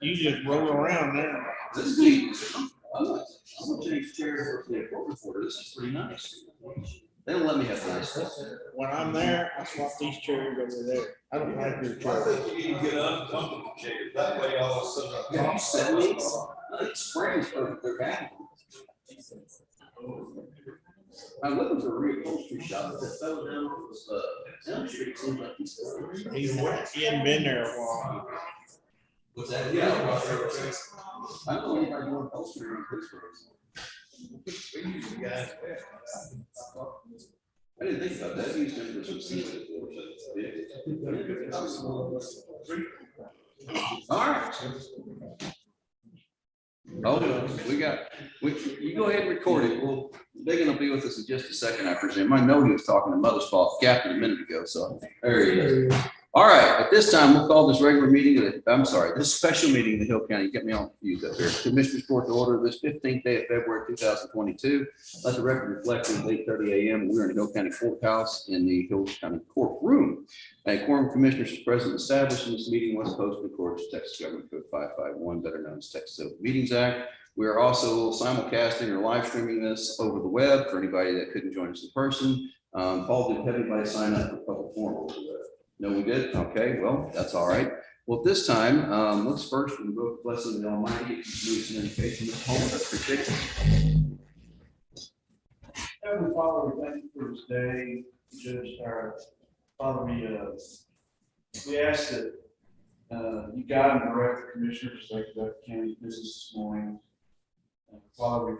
You just roll around there. This is, I'm gonna change chairs for the appropriate order. This is pretty nice. They don't let me have nice. When I'm there, I swap these chairs over there. I don't like your I chair. think you need to get uncomfortable chairs. That way all of a sudden. Can you set me? Springs are, they're bad. I'm looking for a reupholstery shop. That fellow down on Elm Street seems like he's. He hadn't been there a while. What's that? Yeah. I don't know anybody doing upholstery in Pittsburgh. I didn't think about that. He's going to some seats. All right. Oh, you go ahead and record it. Well, Megan will be with us in just a second, I presume. I know he was talking to Mother's Fault Captain a minute ago, so there he is. All right, at this time, we'll call this regular meeting, this special meeting of the Hill County, get me on confused up here. Commissioners Court to order this 15th day of February 2022. Let the record reflect it is 8:30 a.m. We're in the Hill County Courthouse in the Hill County Courtroom. A quorum of commissioners is present and established, and this meeting was posted in accordance with Texas Government Code 551, better known as Texas Open Meetings Act. We are also simulcasting or live streaming this over the web for anybody that couldn't join us in person. Paul, did everybody sign up for public forum over the web? No, we did. Okay, well, that's all right. Well, this time, let's first invoke the blessing of the Almighty. If you indication of home, appreciate it. Heavenly Father, we thank you for this day. Judge, Father, we ask that you guide and direct the commissioners of the county business this morning. Father, we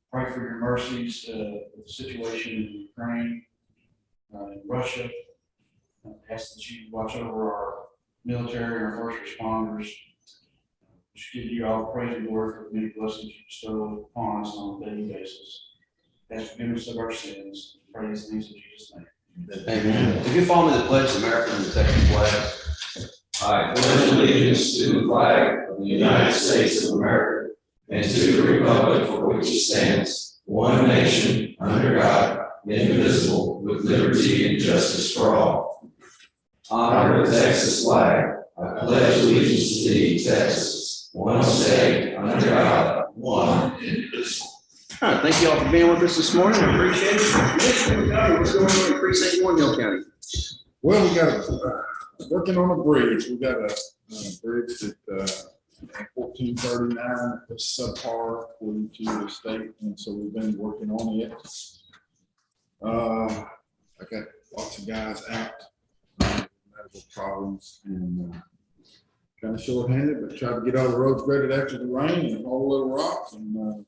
pray for your mercies, the situation in Ukraine, in Russia. Ask that you watch over our military and our first responders. We should give you all praise and glory for the many blessings you bestow upon us on a daily basis. Ask forgiveness of our sins. Pray these things in Jesus' name. Amen. If you follow me the pledge of America and the Texas flag. I pledge allegiance to the flag of the United States of America and to the republic for which it stands, one nation, under God, indivisible, with liberty and justice for all. Honor the Texas flag. I pledge allegiance to thee, Texas, one state, under God, one indivisible. All right, thank you all for being with us this morning. I appreciate it. What's going on in Precinct 1, Hill County? Well, we got, working on a bridge. We got a bridge that, 1439 is subpar according to the state, and so we've been working on it. I got lots of guys out, medical problems, and kind of short-handed, but tried to get all the roads graded after the rain and all the little rocks, and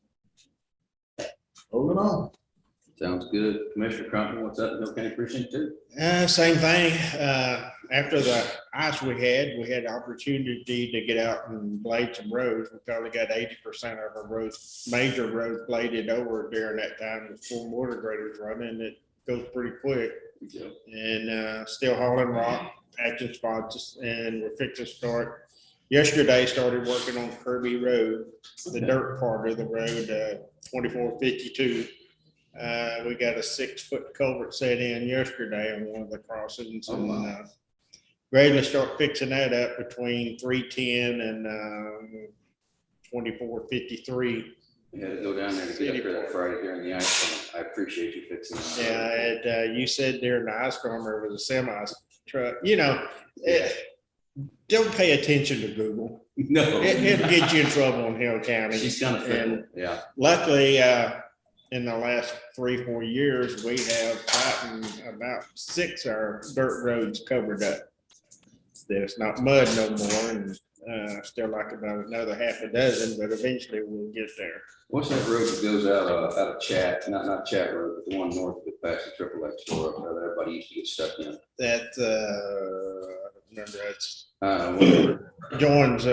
holding on. Sounds good. Commissioner Crumpton, what's up in Hill County Precinct 2? Same thing. After the ice we had the opportunity to get out and blade some roads. We probably got 80% of our roads, major roads, bladed over during that time with full mortar graders running. It goes pretty quick. Yep. And still hauling rock, patching spots, and we're fixing to start. Yesterday, started working on Kirby Road, the dirt part of the road, 2452. We got a 6-foot culvert set in yesterday on one of the crossings. Oh, wow. And ready to start fixing that up between 310 and 2453. We had to go down there to get up there that Friday during the ice storm. I appreciate you fixing that. Yeah, you said during the ice storm there was a semi truck. You know, don't pay attention to Google. No. It'll get you in trouble in Hill County. She's kind of fickle. Yeah. Luckily, in the last 3-4 years, we have gotten about 6 of our dirt roads covered up. There's not mud no more, and still like about another half a dozen, but eventually we'll get there. What's that road that goes out of Chat, not Chat Road, but the one north of it past the Triple X store up there that everybody used to get stuck in? That, remember, that's Whatever. joins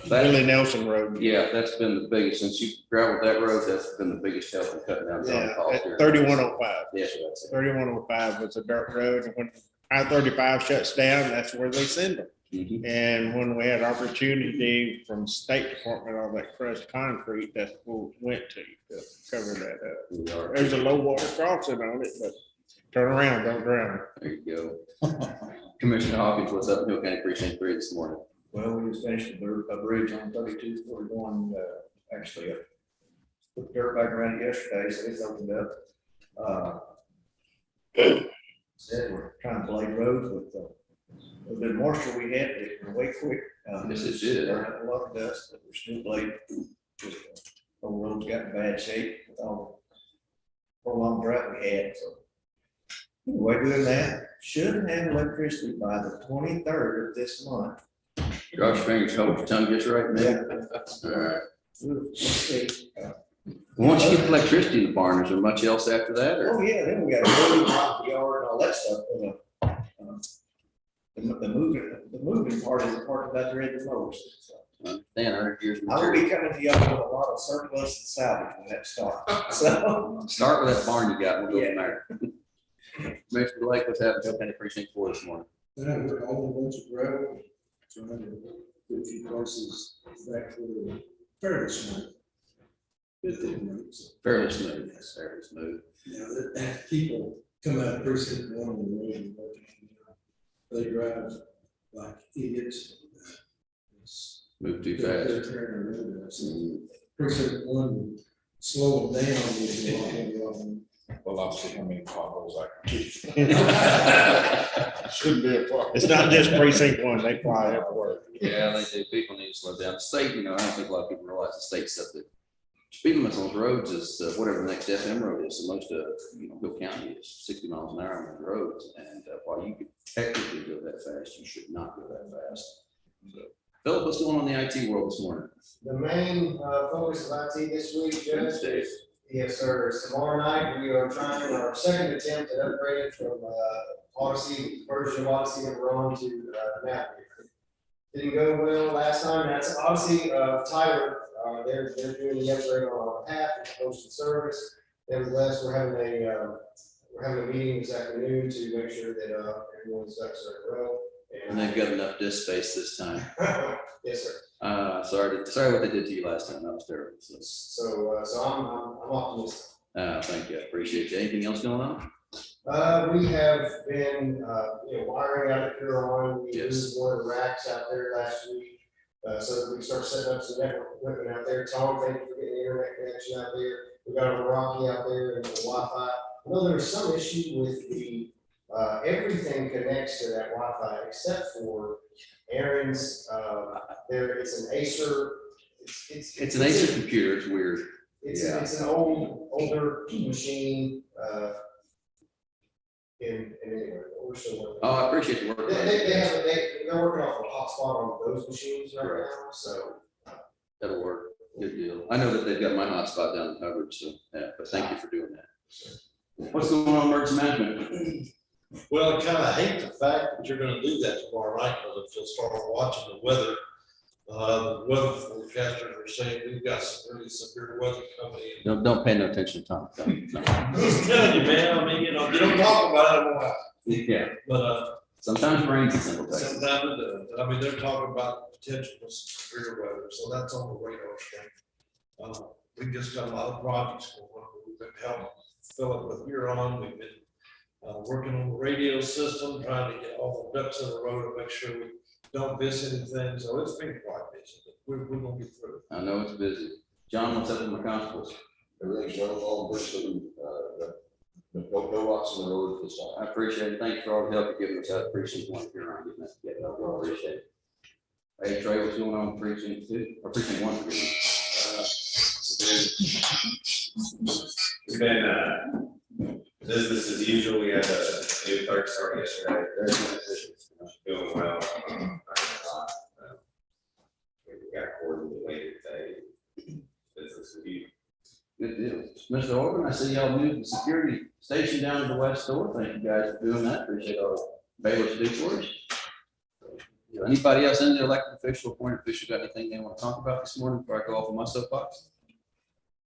Billy Nelson Road. Yeah, that's been the biggest, since you graveled that road, that's been the biggest help in cutting down. Yeah, costs at here. 3105. Yes, that's it. 3105 was a dirt road, and when I-35 shuts down, that's where they send them. Mhm. And when we had opportunity from State Department, all that crushed concrete, that's what we went to cover that up. We are. There's a low water crossing on it, but turn around, don't drown. There you go. Commissioner Hawkins, what's up in Hill County Precinct 3 this morning? Well, we just finished a bridge on 3241, actually, put dirt back around it yesterday, so it's opened up. Said we're trying to blade roads with the moisture we had, it went way quick. Yes, it did. Burned up a lot of dust, but we're still blading. The roads got in bad shape with all the long drought we had, so. Anyway, doing that, should have electricity by the 23rd of this month. Cross your fingers, hope your tongue gets right, man. All right. We'll see. Once you get electricity in the barn, is there much else after that, or? Oh, yeah, then we got a really hot yard and all that stuff. The moving part is the part that they're in the most. So Man, 100 years of I will material. be coming to y'all with a lot of surplus and salvage when that starts. So, Start with that barn you got, and we'll go from there. Commissioner Blake, what's happening in Hill County Precinct 4 this morning? Yeah, we're all a bunch of gravel, trying to get a few places back to fairly smooth. 15 minutes. Fairly smooth, yes, fairly smooth. Now, that people come out of precinct 1 on the road and work, they drive like idiots. It's- Move too they're fast. tearing the road up. So Precinct 1, slow them down. Is a lot more. Well, I've seen how many potholes I can Shouldn't be a problem. It's not just precinct 1, they fly everywhere. Yeah, they do. People need to slow down. The state, I don't think a lot of people realize the state set the speed limits on those roads is whatever the next FM road is. So most of, Hill County is 60 miles an hour on those roads. And while you could technically go that fast, you should not go that fast. So, Philip, what's going on in the IT world this morning? The main focus of IT this week, Judge, Wednesday. yes, sir, is tomorrow night, we are trying our second attempt at upgrading from Odyssey, version of Odyssey and Ron to Navigator. Didn't go well last time, that's Odyssey, Tyler, they're doing the upgrade on our behalf, it's posted service. Nevertheless, we're having a meeting this afternoon to make sure that everyone's ducks are in a row. And they've got enough disk space this time. Yes, sir. Sorry what they did to you last time. That was terrible. So I'm optimistic. Thank you. I appreciate you. Anything else going on? We have been, wiring out at Huron. We Yes. used one of the racks out there last week. So that we can start setting up some network equipment out there. Tom, thank you for getting the internet connection out there. We got a Rocky out there and the Wi-Fi. I know there's some issue with the, everything connects to that Wi-Fi except for Aaron's, it's an Acer. It's an Acer computer. It's weird. Yeah. It's an older machine, and anyway, we're still working. Oh, I appreciate the work. They're working off a hotspot on those machines right Right. now, so. That'll work. Good deal. I know that they've got my hotspot down covered, so, yeah, but thank you for doing that. What's going on in emergency management? Well, I kind of hate the fact that you're gonna do that tomorrow night, because if you'll start watching the weather, the weather forecasters are saying we've got some really severe weather coming in. Don't pay no attention to Tom. No. I'm just telling you, man, I mean, you don't talk about it a lot, Yeah, but, sometimes rains in Central Texas. sometimes it does. I mean, they're talking about potential for severe weather, so that's on the radar screen. We just got a lot of projects going on. We've been helping fill up with Huron. We've been working on the radio system, trying to get all the ducks in a row to make sure we don't miss anything. So it's been quite busy, but we're gonna get through it. I know it's busy. John, what's up with my constables? Everything's running along, we're still, no rocks in the road this time. I appreciate it. Thank you for all the help you're giving us. I appreciate one here around getting that together. I really appreciate it. Hey Trey, what's going on with precinct 2 or precinct 1? forgive me. We've been, business as usual. We had a new clerk start yesterday. Very good position. Doing well. We got quarterly later today. Business as usual. Good deal. Mr. Orban, I see y'all moved the security station down to the west door. Thank you guys for doing that. Appreciate all the bailiffs do for us. Anybody else in the elected official, appointed official, got anything they want to talk about this morning before I go off on my soapbox?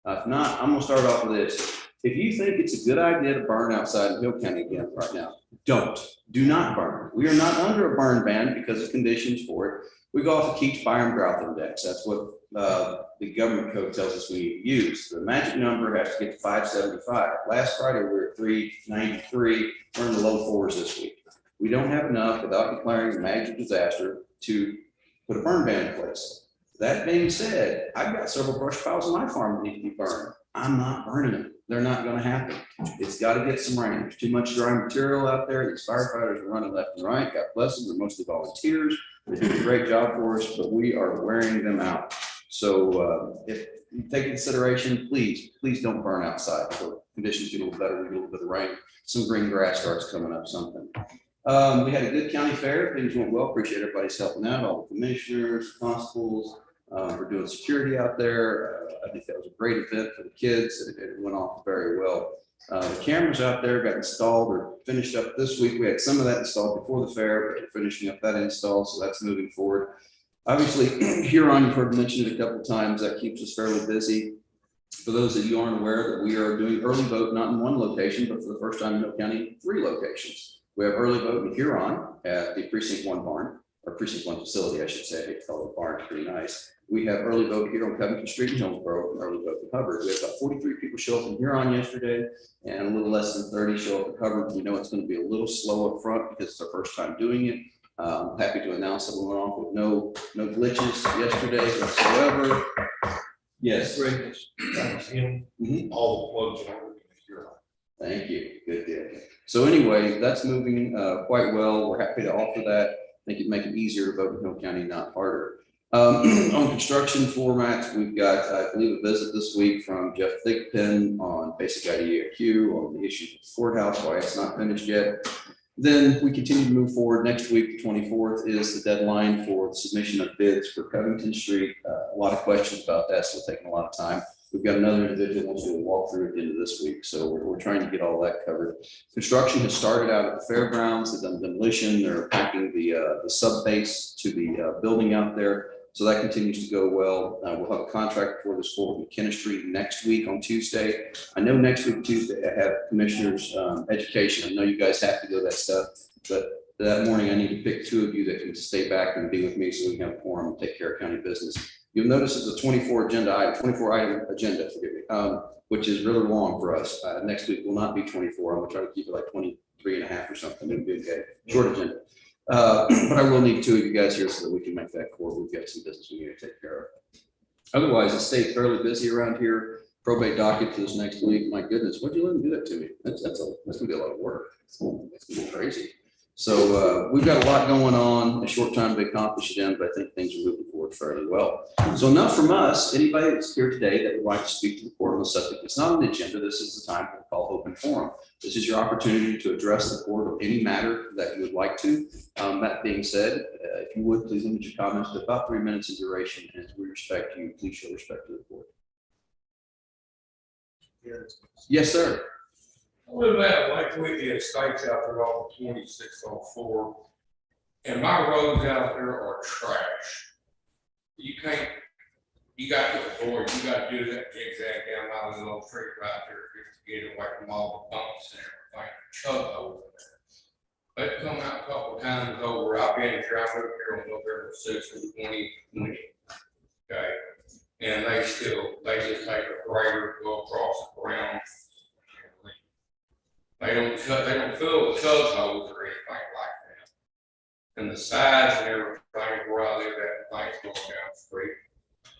If not, I'm gonna start off with this. If you think it's a good idea to burn outside in Hill County again right now, do not burn. We are not under a burn ban because of conditions for it. We go off the Keach Byram Drought Index. That's what the government code tells us we use. The magic number has to get to 575. Last Friday, we were at 393. We're in the low fours this week. We don't have enough without declaring a major disaster to put a burn ban in place. That being said, I've got several brush piles on my farm that need to be burned. I'm not burning them. They're not going to happen. It's got to get some rain. There's too much dry material out there. These firefighters are running left and right. God bless them. They're mostly volunteers. They're doing a great job for us, but we are wearing them out. So if you take consideration, please don't burn outside. So conditions get a little better. We get a little bit of rain. Some green grass starts coming up, something. We had a good county fair. Things went well. Appreciate everybody's helping out, all the commissioners, constables, for doing security out there. I think that was a great event for the kids. It went off very well. The cameras out there got installed or finished up this week. We had some of that installed before the fair, but we're finishing up that install, so that's moving forward. Obviously, Huron, you've heard mentioned it a couple of times. That keeps us fairly busy. For those of you who aren't aware, that we are doing early vote, not in one location, but for the first time in Hill County, 3 locations. We have early vote in Huron at the Precinct 1 barn, or Precinct 1 facility, I should say. I hate to call it a barn, it's pretty nice. We have early vote here on Covington Street in Jonesboro, and early vote in Hubbard. We had about 43 people show up in Huron yesterday, and a little less than 30 show up in Hubbard. We know it's going to be a little slow up front because it's our first time doing it. I'm happy to announce that we went off with no glitches yesterday whatsoever. Yes. Thanks him, all the plugs are working here. Thank you. Good deal. So anyway, that's moving quite well. We're happy to offer that. I think it'd make it easier to vote in Hill County, not harder. On construction formats, we've got, I believe, a visit this week from Jeff Thigpen on basic IDEQ on the issues with the courthouse, why it's not finished yet. Then we continue to move forward. Next week, the 24th, is the deadline for the submission of bids for Covington Street. A lot of questions about that, so it's taking a lot of time. We've got another individual who wants to do a walkthrough at the end of this week, so we're trying to get all that covered. Construction has started out at the fairgrounds. They've done demolition. They're packing the sub base to the building out there. So that continues to go well. We'll have a contract for this for McKenna Street next week on Tuesday. I know next week, Tuesday, I have commissioners education. I know you guys have to go that stuff, but that morning I need to pick 2 of you that can stay back and be with me so we can have a forum and take care of county business. You'll notice it's a 24 item agenda, forgive me, which is really long for us. Next week will not be 24. I'm gonna try to keep it like 23 and a half or something. It'll be okay. Short agenda. But I will need 2 of you guys here so that we can make that core. We've got some business we need to take care of. Otherwise, it stayed fairly busy around here. Probate docket for this next week. My goodness, what'd you let them do that to me? That's gonna be a lot of work. It's gonna be crazy. So we've got a lot going on, a short time to accomplish it in, but I think things are moving forward fairly well. So enough from us. Anybody that's here today that would like to speak to the court on the subject that's not on the agenda, this is the time to call open forum. This is your opportunity to address the court on any matter that you would like to. That being said, if you would, please limit your comments to about 3 minutes in duration, and as we respect you, please show respect to the court. Yes, sir. I live at Lake Whitney Estates out there on 2604, and my roads out there are trash. You got to avoid, you got to do that zigzag down my little street right there just to get away from all the bumps and everything, chug over there. They've come out a couple times over. I've been here, I moved here on November 6th of 2020. Okay, and they just take a grader, go across the ground. They don't fill the tug holes or anything like that. And the sides and everything where I live at, things going down the street.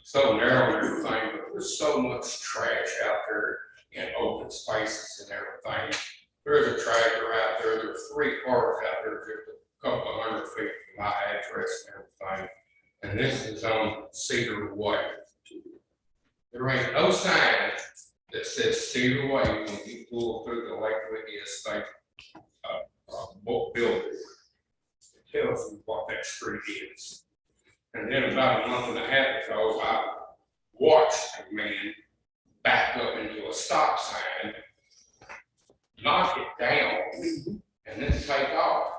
So narrow and everything, but there's so much trash out there in open spaces and everything. There's a tractor out there, there's 3 cars out there just a couple of 100 feet from my address and everything. And this is on Cedar Way. There ain't no sign that says Cedar Way when you pull through the Lake Whitney Estate building. It tells you what that street is. And then about a month and a half ago, I watched a man back up into a stop sign, knock it down, and then take off.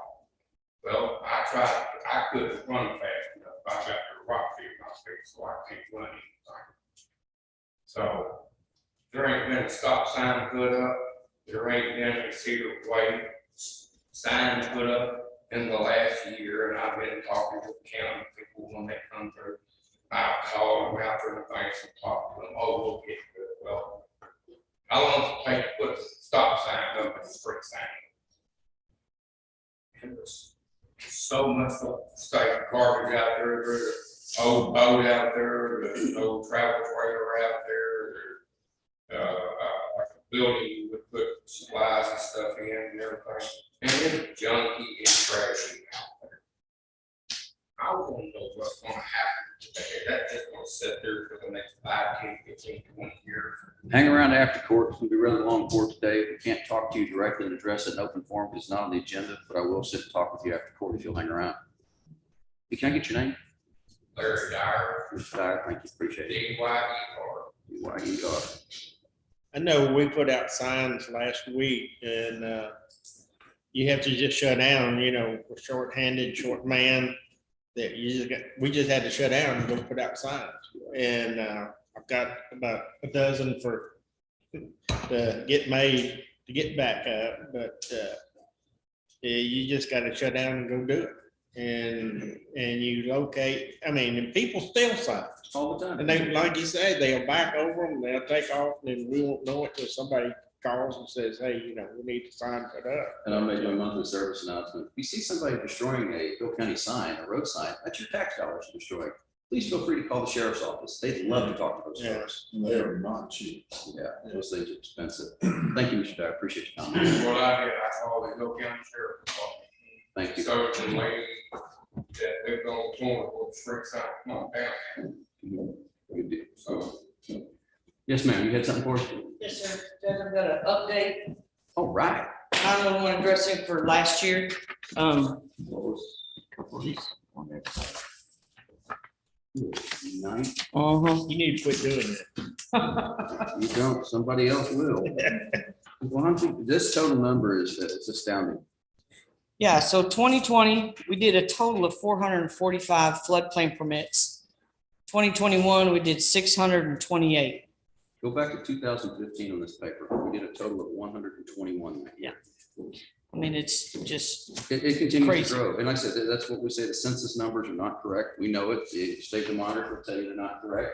Well, I couldn't run fast enough. I got the rock in my face, so I can't run anything. So there ain't been a stop sign put up. There ain't been a Cedar Way signs put up in the last year, and I've been talking to the county people when they come through. I've called them out there and things and talked to them, oh, we'll get to it. Well, how long does it take to put the stop sign up and the street sign? And there's so much state garbage out there, there's an old boat out there, there's an old travel trailer out there, like a building with put supplies and stuff in and everything, and it's junky and trashy out there. I don't know what's gonna happen today, that's just gonna sit there for the next 5, 10, 15, 20 years. Hang around after court. It's gonna be a really long court today. We can't talk to you directly and address it in open forum because it's not on the agenda, but I will sit and talk with you after court if you'll hang around. Hey, can I get your name? Larry Dyer, Mr. Dyer, thank you, appreciate it. DYER. I know we put out signs last week and you have to just shut down, you know, we're short-handed, short man. That we just had to shut down and go put out signs. And I've got about a dozen to get made, to get back up, but you just gotta shut down and go do it. And you locate, I mean, and people steal signs. All the time. And they, like you said, they'll back over them, they'll take off, and we won't know it till somebody calls and says, hey, you know, we need the sign put up. And I'll make my monthly service announcement. If you see somebody destroying a Hill County sign, a road sign, that's your tax dollars destroyed. Please feel free to call the sheriff's office. They'd love to talk to those Yeah. folks. They are not cheap. Yeah, those things are expensive. Thank you, Mr. Dyer. Appreciate your comment. This is what I did, I called the Hill County Sheriff Department. Thank you. So the lady that they're going to with the street sign, come on down. Good deal. So, Yes, ma'am. You had something for us? Yes, sir. Judge, I've got an update. All right. 911 addressing for last year. What was- Couple of these on there. Nine? You need to quit doing it. You don't, somebody else will. Why don't you, this total number is, it's astounding. Yeah, so 2020, we did a total of 445 floodplain permits. 2021, we did 628. Go back to 2015 on this paper. We did a total of 121. Yeah. I mean, it's just, It continues Crazy. to grow. And like I said, that's what we say, the census numbers are not correct. We know it. The state monitor will tell you they're not correct.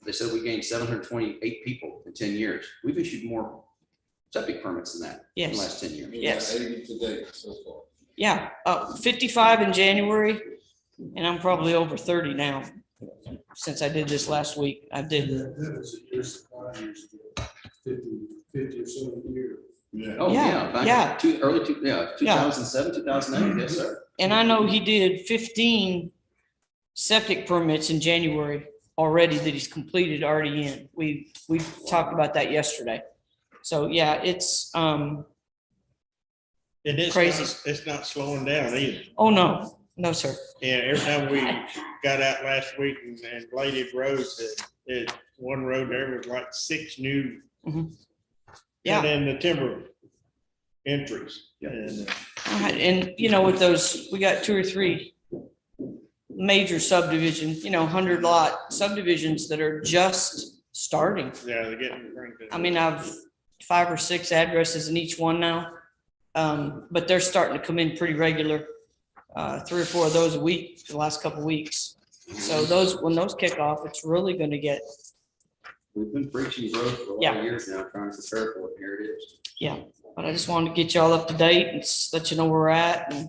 They said we gained 728 people in 10 years. We've issued more septic permits than that in the yes, last 10 years. Yes. 80 today so far. yeah, 55 in January, and I'm probably over 30 now. Since I did this last week, I did. That was a year supply years ago, 50 or so a year. Yeah. Oh, Yeah, yeah. Back yeah. Early, 2007, 2008. Yes, sir. And I know he did 15 septic permits in January already that he's completed already in. We talked about that yesterday. So, yeah, it's, It is, Crazy. it's not slowing down either. oh, no, sir. Yeah, every time we got out last week and bladed roads, one road there was like 6 new. Yeah. And then the timber entries. Yeah. And, And, you know, with those, we got 2 or 3 major subdivisions, 100 lot subdivisions that are just starting. yeah, they're getting. I mean, I've 5 or 6 addresses in each one now. But they're starting to come in pretty regular, 3 or 4 of those a week for the last couple of weeks. So when those kick off, it's really going to get, We've been preaching growth for a lot Yeah. of years now, trying to prepare for it. Here it is. yeah. But I just wanted to get y'all up to date and let you know where we're at and,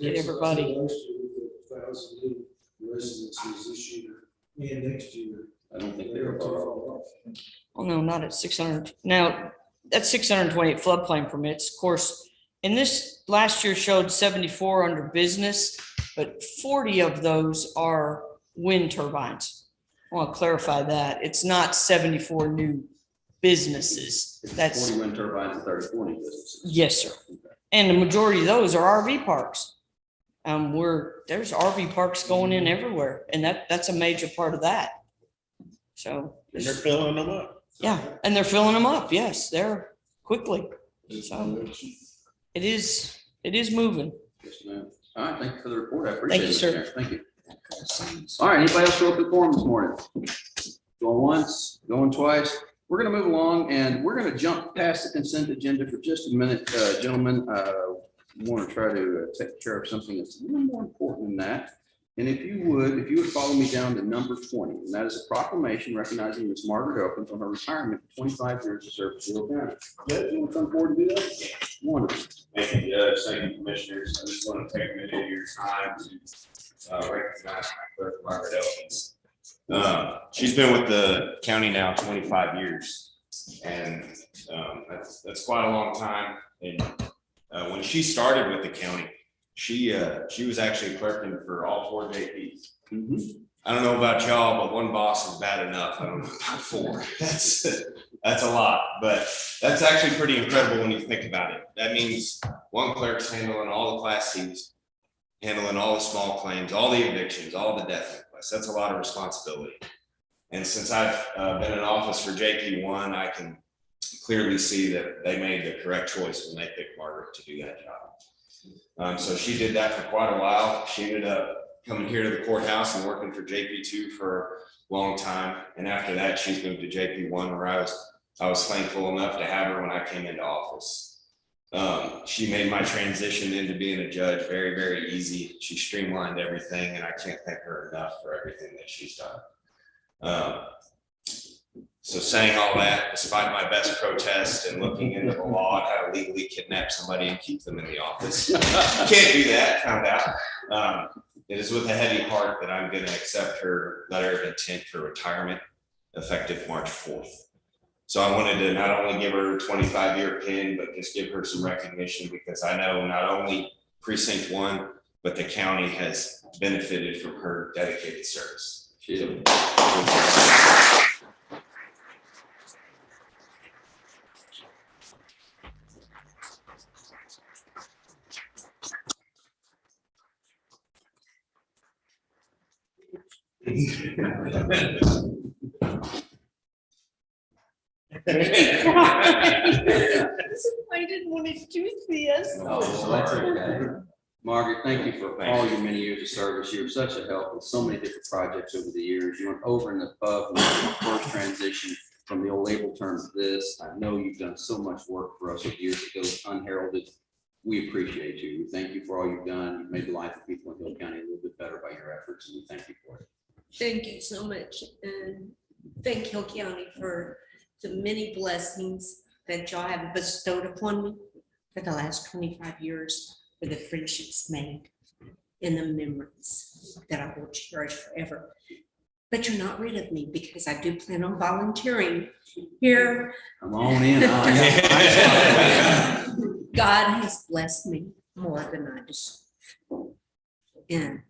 get everybody. 1,000 new residences this year and next year. I don't think they're far off. Oh, no, not at 600. Now, that's 628 floodplain permits. Of course, in this last year showed 74 under business, but 40 of those are wind turbines. I want to clarify that. It's not 74 new businesses. That's, 40 wind turbines and 34 new businesses. yes, sir. And the majority of those are RV parks. There's RV parks going in everywhere, and that's a major part of that. So. And they're filling them up. Yeah, and they're filling them up. Yes, they're quickly. So it is moving. Yes, ma'am. All right, thank you for the report. I appreciate it. you, Mr. sir. Chair. Thank you. All right, anybody else for open forum this morning? Going once, going twice, we're gonna move along and we're gonna jump past the consent agenda for just a minute, gentlemen. Want to try to take care of something that's a little more important than that. And if you would follow me down to number 20, and that is a proclamation recognizing Miss Margaret Opens on her retirement, 25 years of service to Hill County. Judge, you want to come forward and do that? Wonderful. Thank you, Judge. Thank you, Commissioners. I just want to take a minute of your time to recognize my clerk, Margaret Elkins. She's been with the county now 25 years, and that's quite a long time. And when she started with the county, she was actually clerking for all 4 JPs. I don't know about y'all, but one boss is bad enough. I don't know about 4. That's a lot, but that's actually pretty incredible when you think about it. That means one clerk's handling all the Class Cs, handling all the small claims, all the evictions, all the death requests. That's a lot of responsibility. And since I've been in office for JP1, I can clearly see that they made the correct choice when they picked Margaret to do that job. So she did that for quite a while. She ended up coming here to the courthouse and working for JP2 for a long time. And after that, she's moved to JP1, where I was thankful enough to have her when I came into office. She made my transition into being a judge very, very easy. She streamlined everything, and I can't thank her enough for everything that she's done. So saying all that, despite my best protest and looking into the law and how to legally kidnap somebody and keep them in the office, can't do that, found out. It is with a heavy heart that I'm going to accept her letter of intent for retirement effective March 4th. So I wanted to not only give her a 25-year pin, but just give her some recognition, because I know not only Precinct 1, but the county has benefited from her dedicated service. I didn't want to do this. Oh, that's okay. Margaret, thank you for all your many years of service. You were such a help with so many different projects over the years. You went over and above in the first transition from the old label term to this. I know you've done so much work for us over the years that goes unheralded. We appreciate you. We thank you for all you've done. You've made the life of people in Hill County a little bit better by your efforts, and we thank you for it. Thank you so much, and thank Hill County for the many blessings that y'all have bestowed upon me for the last 25 years, for the friendships made and the memories that I will cherish forever. But you're not rid of me, because I do plan on volunteering here. Come on in. God has blessed me more than I deserve, and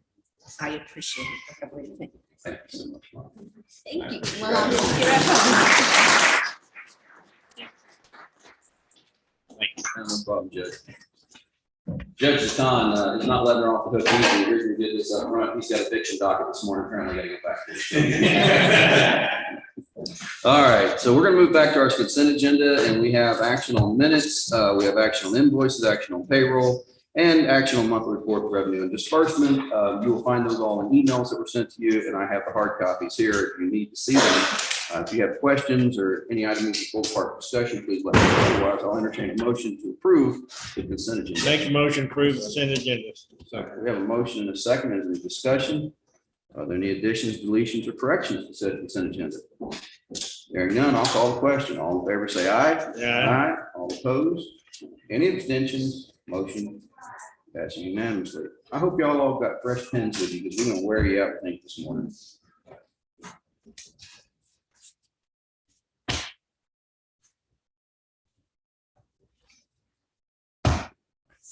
I appreciate everything. Thank you so much, Margaret. Thank you. Well, I'm gonna get up. No problem, Judge. Judge Satan is not letting her off the hook easy. Here's gonna get this up front. He's got a eviction docket this morning. Apparently, gotta get back to it. All right, so we're gonna move back to our consent agenda, and we have action on minutes. We have action on invoices, action on payroll, and action on monthly report for revenue and disbursement. You will find those all in emails that were sent to you, and I have the hard copies here if you need to see them. If you have questions or any items of full part discussion, please let me know. Otherwise, I'll entertain a motion to approve the consent agenda. Make a motion, approve the consent agenda. We have a motion and a second. Is there discussion? Are there any additions, deletions, or corrections to said consent agenda? Hearing none, I'll call the question. All in favor, say aye. Aye. All opposed? Any abstentions? Motion passes unanimously. I hope y'all all got fresh pens with you, because we're gonna wear you out, I think, this morning.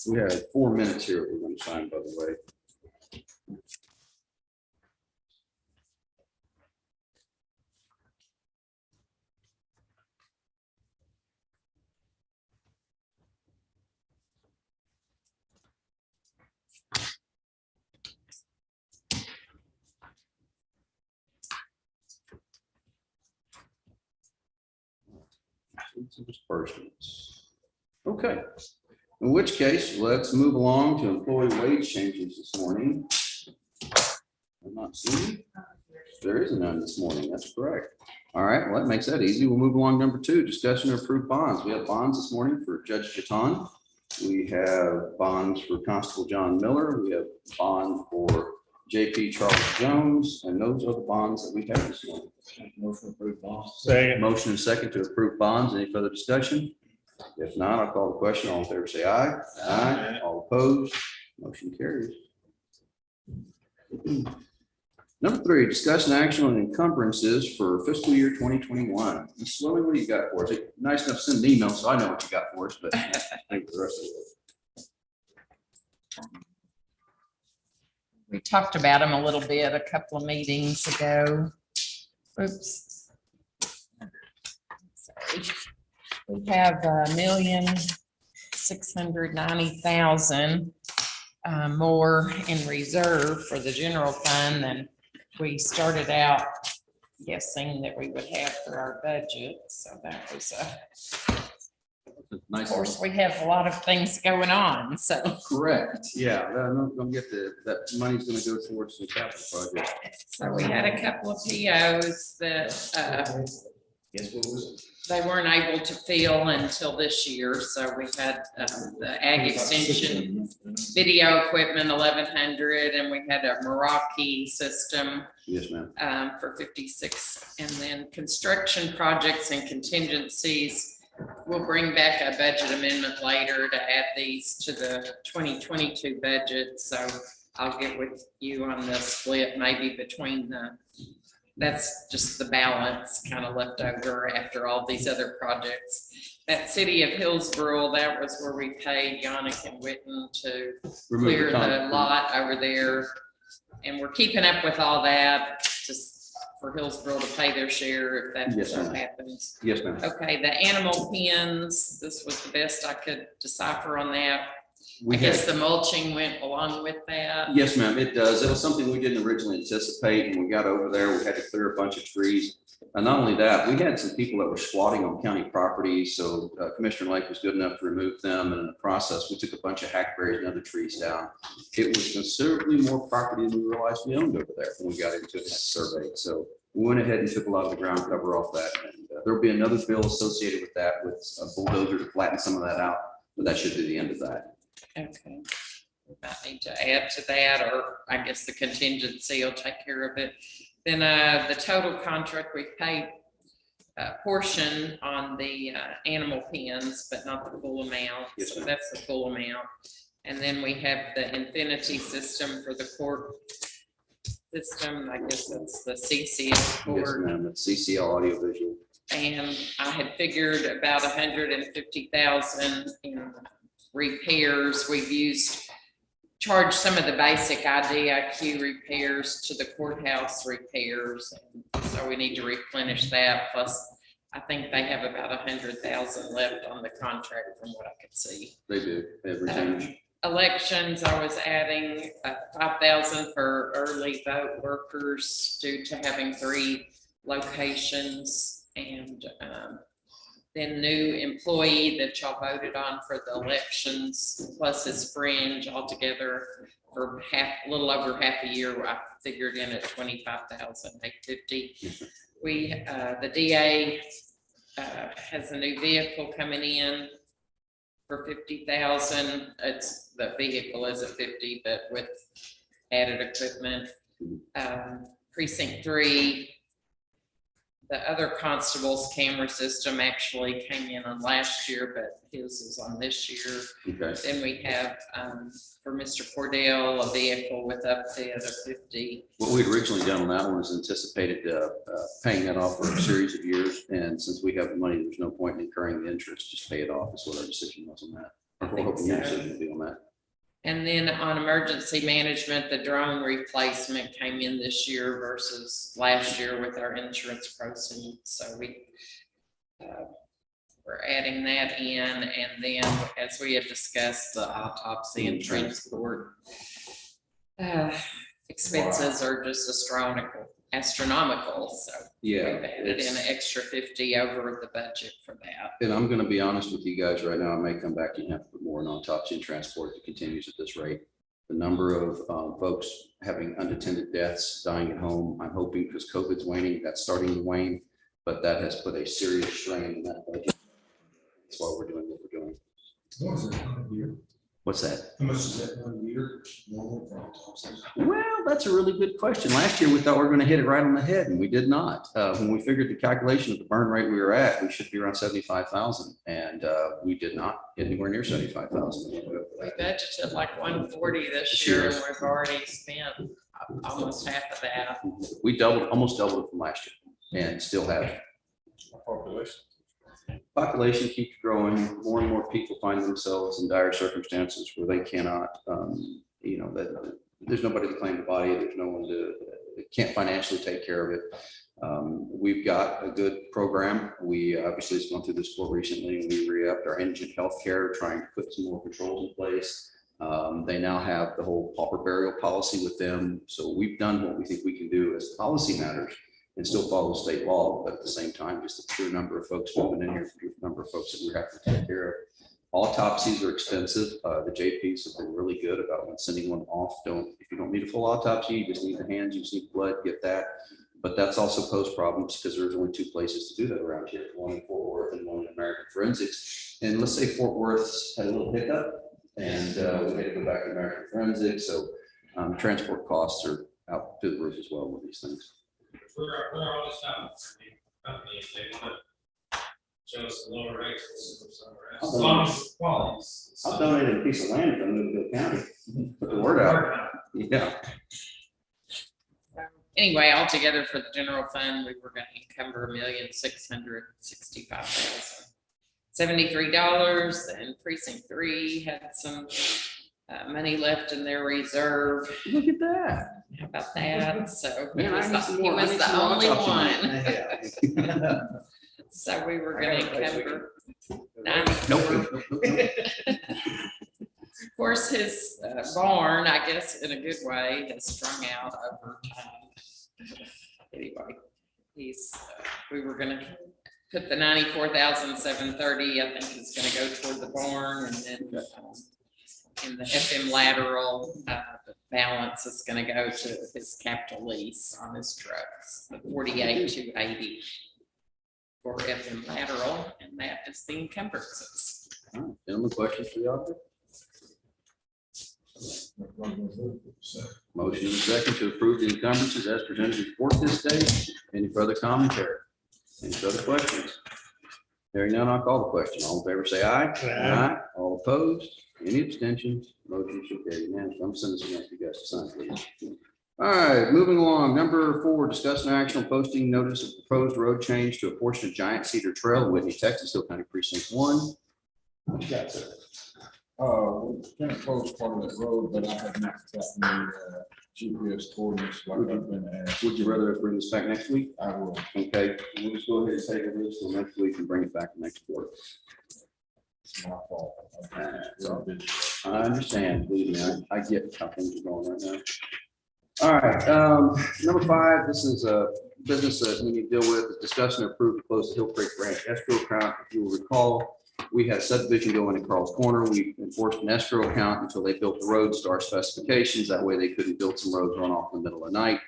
We have 4 minutes here we're going to sign, by the way. Some disbursements. Okay. In which case, let's move along to employee wage changes this morning. I'm not seeing. There is none this morning. That's correct. All right, well, that makes that easy. We'll move along. Number 2, discussion of approved bonds. We have bonds this morning for Judge Jeton. We have bonds for Constable John Miller. We have bond for JP Charles Jones, and those are the bonds that we have this morning. Motion approved bonds. Second. Motion and second to approve bonds. Any further discussion? If not, I'll call the question. All in favor, say aye. Aye. All opposed, motion carries. Number 3, discussion action on encumbrances for fiscal year 2021. Ms. Swilly, what do you got for us? Nice enough to send an email, so I know what you got for us, but I think the rest of it. We talked about them a little bit a couple of meetings ago. Oops. Sorry. We have 1,690,000 more in reserve for the general fund than we started out guessing that we would have for our budget. So that was Nice. of course, we have a lot of things going on, so. Correct. Yeah, I'm gonna get that money's gonna go towards the capital project. So we had a couple of POs that Yes, what was it? they weren't able to fill until this year. So we had the ag extension video equipment, 1,100, and we had a Meraki system Yes, ma'am. for 56. And then construction projects and contingencies. We'll bring back a budget amendment later to add these to the 2022 budget. So I'll get with you on the split, maybe between that's just the balance kind of left over after all these other projects. That City of Hillsborough, that was where we paid Yannick and Witten to clear the lot over there. And we're keeping up with all that, just for Hillsborough to pay their share if that Yes, so ma'am. happens. Yes, ma'am. Okay, the animal pens, this was the best I could decipher on that. We I guess had- the mulching went along with that. Yes, ma'am, it does. It was something we didn't originally anticipate. When we got over there, we had to clear a bunch of trees. And not only that, we had some people that were squatting on county property, so Commissioner Lake was good enough to remove them, and in the process, we took a bunch of hackberries and other trees down. It was considerably more property than we realized we owned over there when we got into it and surveyed. So we went ahead and took a lot of the ground cover off that, and there'll be another bill associated with that, with a bulldozer to flatten some of that out, but that should be the end of that. Okay. We might need to add to that, or I guess the contingency will take care of it. Then the total contract, we paid a portion on the animal pens, but not the full amount. Yes, So ma'am. that's the full amount. And then we have the Infinity system for the court system. I guess that's the CCL Yes, court. ma'am, it's CCL audiovisual. And I had figured about 150,000 in repairs. We've charged some of the basic IDIQ repairs to the courthouse repairs. So we need to replenish that. Plus, I think they have about 100,000 left on the contract from what I could see. They do, they have retained. Elections, I was adding 5,000 for early vote workers due to having 3 locations, and then new employee that y'all voted on for the elections, plus his fringe altogether for a little over half a year. I figured in at 25,850. We, the DA has a new vehicle coming in for 50,000. It's, the vehicle is a 50, but with added equipment. Precinct 3, the other constable's camera system actually came in on last year, but his is on this year. Okay. Then we have for Mr. Cordell, a vehicle with up to the other 50. What we'd originally done on that one was anticipated paying that off for a series of years. And since we have the money, there's no point in incurring the interest, just pay it off is what our decision was on that. We're think hoping your so. decision will be on that. And then on emergency management, the drone replacement came in this year versus last year with our insurance proceeds. So we're adding that in. And then, as we had discussed, the autopsy and transport expenses are just astronomical. So Yeah. we've added in an extra 50 over the budget for that. And I'm gonna be honest with you guys right now, I may come back and have to put more in autopsy and transport if it continues at this rate. The number of folks having unattended deaths, dying at home, I'm hoping because COVID's waning, that's starting to wane, but that has put a serious strain on that budget. That's why we're doing what we're doing. What is it, 100 year? What's that? How much is that 1 year? Well, that's a really good question. Last year, we thought we were going to hit it right on the head, and we did not. When we figured the calculation of the burn rate we were at, we should be around 75,000, and we did not get anywhere near 75,000. We budgeted like 140 this year, and we've already spent almost half of that. We almost doubled it from last year, and still have. Population keeps growing. More and more people find themselves in dire circumstances where they cannot, that there's nobody to claim the body. There's no one to, can't financially take care of it. We've got a good program. We obviously has gone through this court recently, and we re-upped our indigent healthcare, trying to put some more controls in place. They now have the whole pauper burial policy with them. So we've done what we think we can do as policy matters and still follow state law, but at the same time, just the sheer number of folks moving in here, the number of folks that we have to take care of. Autopsies are expensive. The JPs have been really good about when sending one off. If you don't need a full autopsy, you just need the hands, you just need blood, get that. But that's also posed problems because there's only 2 places to do that around here, one in Fort Worth and one in American Forensics. And let's say Fort Worth's had a little hiccup and we had to go back to American Forensics. So transport costs are out to the roof as well with these things. We're all just out. Companies, they want to show us the lower rates. Somewhere else. As long as it's quality. I'll donate a piece of land from Newville County. Put the word out. Yeah. Anyway, altogether for the general fund, we were going to encumber $1,665,073, and precinct 3 had some money left in their reserve. Look at that. How about that? So he Man, was I need the, some he more- I was need the some more only autopsy one. So we were going to encumber 94. Nope. Of course, his barn, I guess, in a good way, has strung out over time. Anyway, we were gonna put the 94,730, I think is gonna go toward the barn, and then in the FM lateral, the balance is gonna go to his capital lease on his trucks, the 48,280 for FM lateral, and that is the encumbrances. All right, gentlemen, questions for the auditor? Motion and second to approve the encumbrances as presented in court this day. Any further commentary? Any further questions? Hearing none, I'll call the question. All in favor, say aye. Aye. All opposed? Any abstentions? Motion should carry unanimously. I'm sending this one to you guys to sign, please. All right, moving along. Number 4, discuss an action on posting notice of proposed road change to a portion of Giant Cedar Trail, Whitney, Texas, Hill County Precinct 1. What you got, sir? We kind of close part of that road, but I have not gotten the GPS coordinates like I've been asked. Would you rather bring this back next week? I will. Okay, we'll just go ahead and table this till next week and bring it back next quarter. It's my fault. I understand, believe me, I get how things are going right now. All right, number 5, this is a business that we need to deal with, discuss and approve to close the Hill Creek Ranch escrow account. If you will recall, we had subdivision going in Carl's Corner. We enforced an escrow account until they built the roads to our specifications. That way they couldn't build some roads run off in the middle of the night.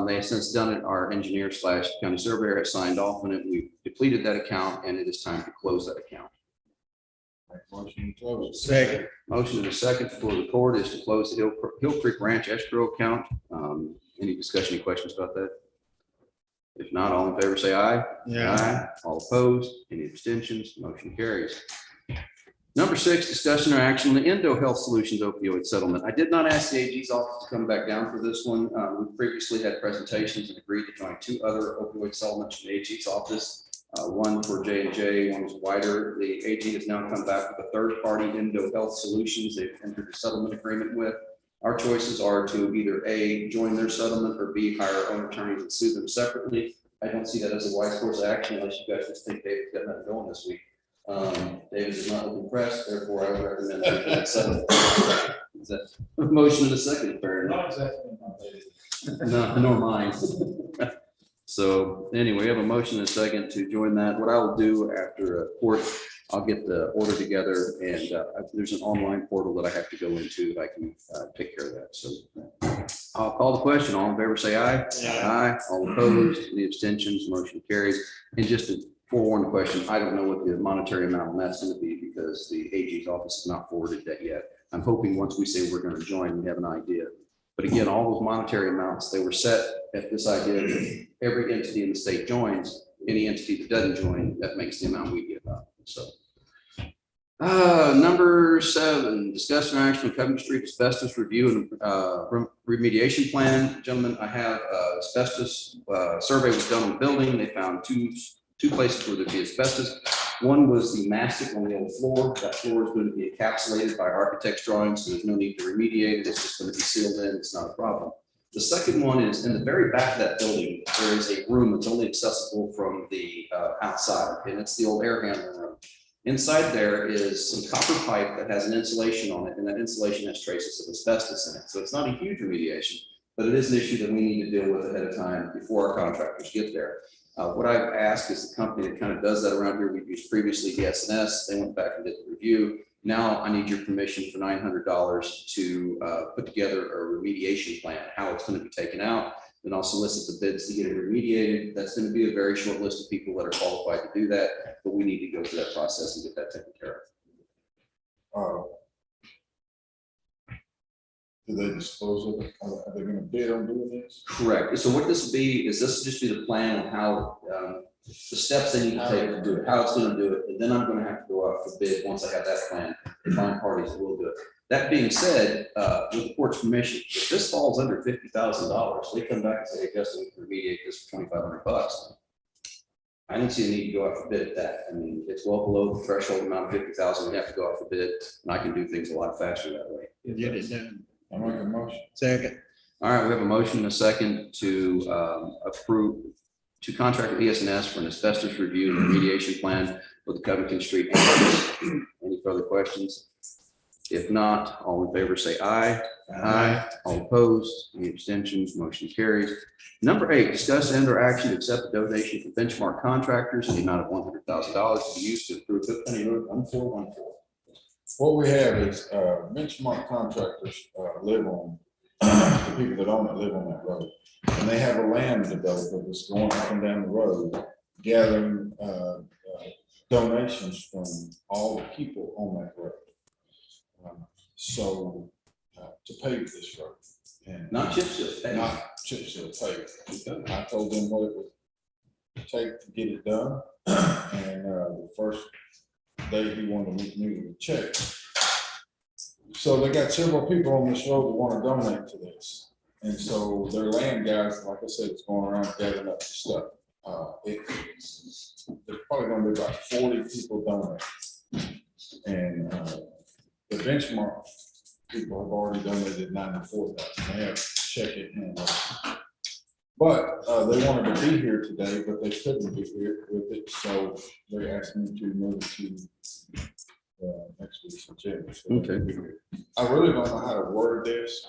They have since done it. Our engineer / county surveyor has signed off on it. We've depleted that account, and it is time to close that account. Motion to close. Second. Motion and a second for the court is to close the Hill Creek Ranch escrow account. Any discussion, any questions about that? If not, all in favor, say aye. Yeah. Aye. All opposed, any abstentions, motion carries. Number 6, discussion or action on the Endo Health Solutions opioid settlement. I did not ask the AG's office to come back down for this one. We previously had presentations and agreed to join 2 other opioid settlements from the AG's office. One for J&J, one was wider. The AG has now come back with a 3rd-party Endo Health Solutions they've entered a settlement agreement with. Our choices are to either A, join their settlement, or B, hire our own attorneys and sue them separately. I don't see that as a wise course of action unless you guys just think David's got nothing going this week. David is not looking pressed, therefore I would recommend that settlement. Is that a motion in a second? Fair enough. No, nor mine. So anyway, we have a motion and a second to join that. What I will do after court, I'll get the order together, and there's an online portal that I have to go into that I can take care of that. So I'll call the question. All in favor, say aye. Aye. All opposed, any abstentions, motion carries. And just to forewarn the question, I don't know what the monetary amount on that's going to be because the AG's office has not forwarded that yet. I'm hoping once we say we're going to join, we have an idea. But again, all those monetary amounts, they were set at this idea that every entity in the state joins. Any entity that doesn't join, that makes the amount we give out. So. Number 7, discussion and action on Covington Street asbestos review and remediation plan. Gentlemen, I have asbestos survey was done on the building. They found two places where there'd be asbestos. One was the mastic on the old floor. That floor is going to be encapsulated by architect's drawings, so there's no need to remediate it. It's just going to be sealed in. It's not a problem. The second one is in the very back of that building, there is a room that's only accessible from the outside, and it's the old air handling room. Inside there is some copper pipe that has an insulation on it, and that insulation has traces of asbestos in it. So it's not a huge remediation, but it is an issue that we need to deal with ahead of time before our contractors get there. What I've asked is the company that kind of does that around here, we've used previously DSNS. They went back and did the review. Now I need your permission for $900 to put together a remediation plan, how it's going to be taken out. Then I'll solicit the bids to get it remediated. That's going to be a very short list of people that are qualified to do that, but we need to go through that process and get that taken care of. Do they dispose of it? Are they gonna bid on doing this? Correct. So what this will be is this will just be the plan of how the steps they need to take to do it, how it's going to do it, and then I'm going to have to go out for bid once I have that plan and find parties that will do it. That being said, with the court's permission, if this falls under $50,000, they come back and say, hey, Justin, we can remediate this for $2,500. I don't see a need to go out for bid at that. I mean, it's well below the threshold amount of 50,000. We have to go out for bid, and I can do things a lot faster that way. Get it done. I make a motion. Second. All right, we have a motion and a second to approve, to contract with ES&S for an asbestos review and remediation plan for the Covington Street. Any further questions? If not, all in favor say aye. Aye. All opposed, any abstentions, motion carries. Number 8, discuss and or action to accept a donation from Benchmark Contractors in the amount of $100,000 to be used to improve Cook County Road 1414. What we have is Benchmark Contractors live on, the people that own it live on that road. And they have a land developer that's going up and down the road, gathering donations from all the people on that road. So to pave this road. And Not chip seal, pave. Not chip seal pave. I told them what it would take to get it done. And the first day he wanted to meet me with a check. So they got several people on this road that want to donate to this. And so their land guys, like I said, is going around gathering up the stuff. There's probably going to be about 40 people donate. And the Benchmark people have already donated 94,000. They have check it in. But they wanted to be here today, but they couldn't be here with it. So they asked me to move to next week's agenda. So Okay. I really don't know how to word this,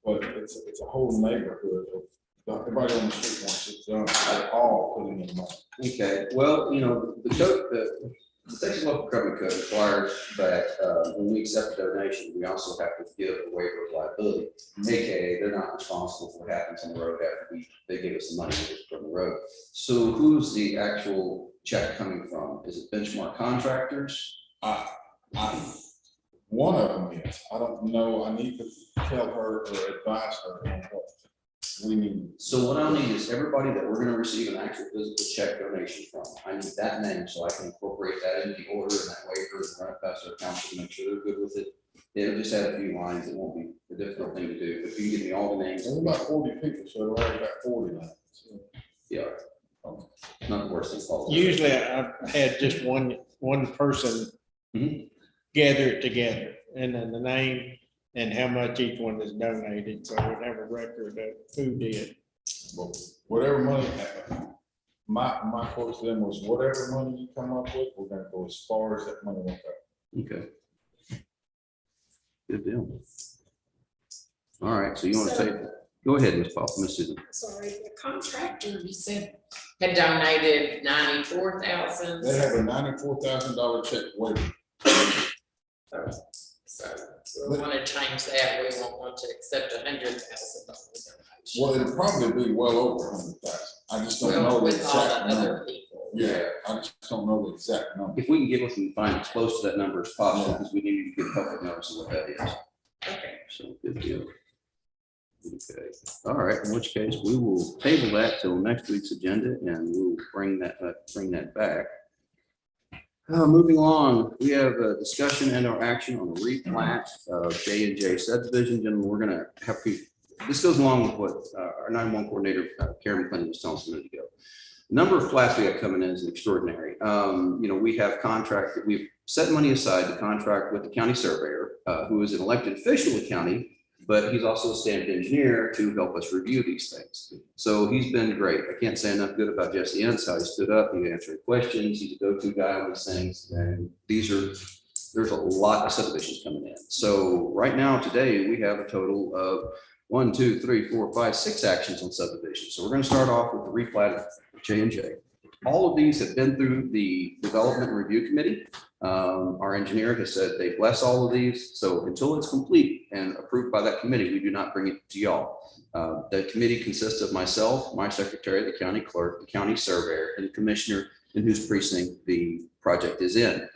but it's a whole neighborhood of everybody on the street wants it done. They're all putting in money. Okay, well, you know, the code, the Texas Local Government Code requires that when we accept a donation, we also have to give a waiver of liability. AKA, they're not responsible for what happens on the road after they give us the money from the road. So who's the actual check coming from? Is it Benchmark Contractors? One of them is, I don't know, I need to tell her or advise her on what we need. So what I'll need is everybody that we're gonna receive an actual physical check donation from. I need that name so I can incorporate that into the order and that waiver and run it past our council to make sure they're good with it. It'll just add a few lines. It won't be a difficult thing to do, but if you can give me all the names. There's about 40 people, so they've already got 40 now. So, Yeah. Not the worst thing possible. Usually I've had just one person Mhm. gather it together and then the name and how much each one is donated. So we have a record of who did. but whatever money, my quote to them was whatever money you come up with, we're gonna go as far as that money will go. Okay. Good deal. All right, so you want to take, Go ahead, Ms. Paul, Ms. Susan. Sorry, the contractor, you said, had donated 94,000. They have a $94,000 check waiting. So we want to change that. We won't want to accept $100,000 donation. Well, it'll probably be well over 100,000. I just don't know Well, the with all the exact number. other people. Yeah, I just don't know the exact number. If we can get with them and find as close to that number as possible, because we need to get public notice of what that is. Okay. So, good deal. Okay, all right, in which case we will table that till next week's agenda and we'll bring that back. Moving along, we have a discussion and our action on the replat of J&J subdivision. Gentlemen, we're gonna have to, this goes along with what our 911 coordinator, Karen McClendon, was telling us a minute ago. Number of flats we got coming in is extraordinary. We have contract, we've set money aside to contract with the county surveyor, who is an elected official of the county, but he's also a stamped engineer to help us review these things. So he's been great. I can't say enough good about Jesse Ennis, how he stood up, he answered questions, he's a go-to guy on these things, and there's a lot of subdivisions coming in. So right now, today, we have a total of 1, 2, 3, 4, 5, 6 actions on subdivisions. So we're gonna start off with the replat of J&J. All of these have been through the Development Review Committee. Our engineer has said they bless all of these. So until it's complete and approved by that committee, we do not bring it to y'all. The committee consists of myself, my secretary, the county clerk, the county surveyor, and the commissioner in whose precinct the project is in.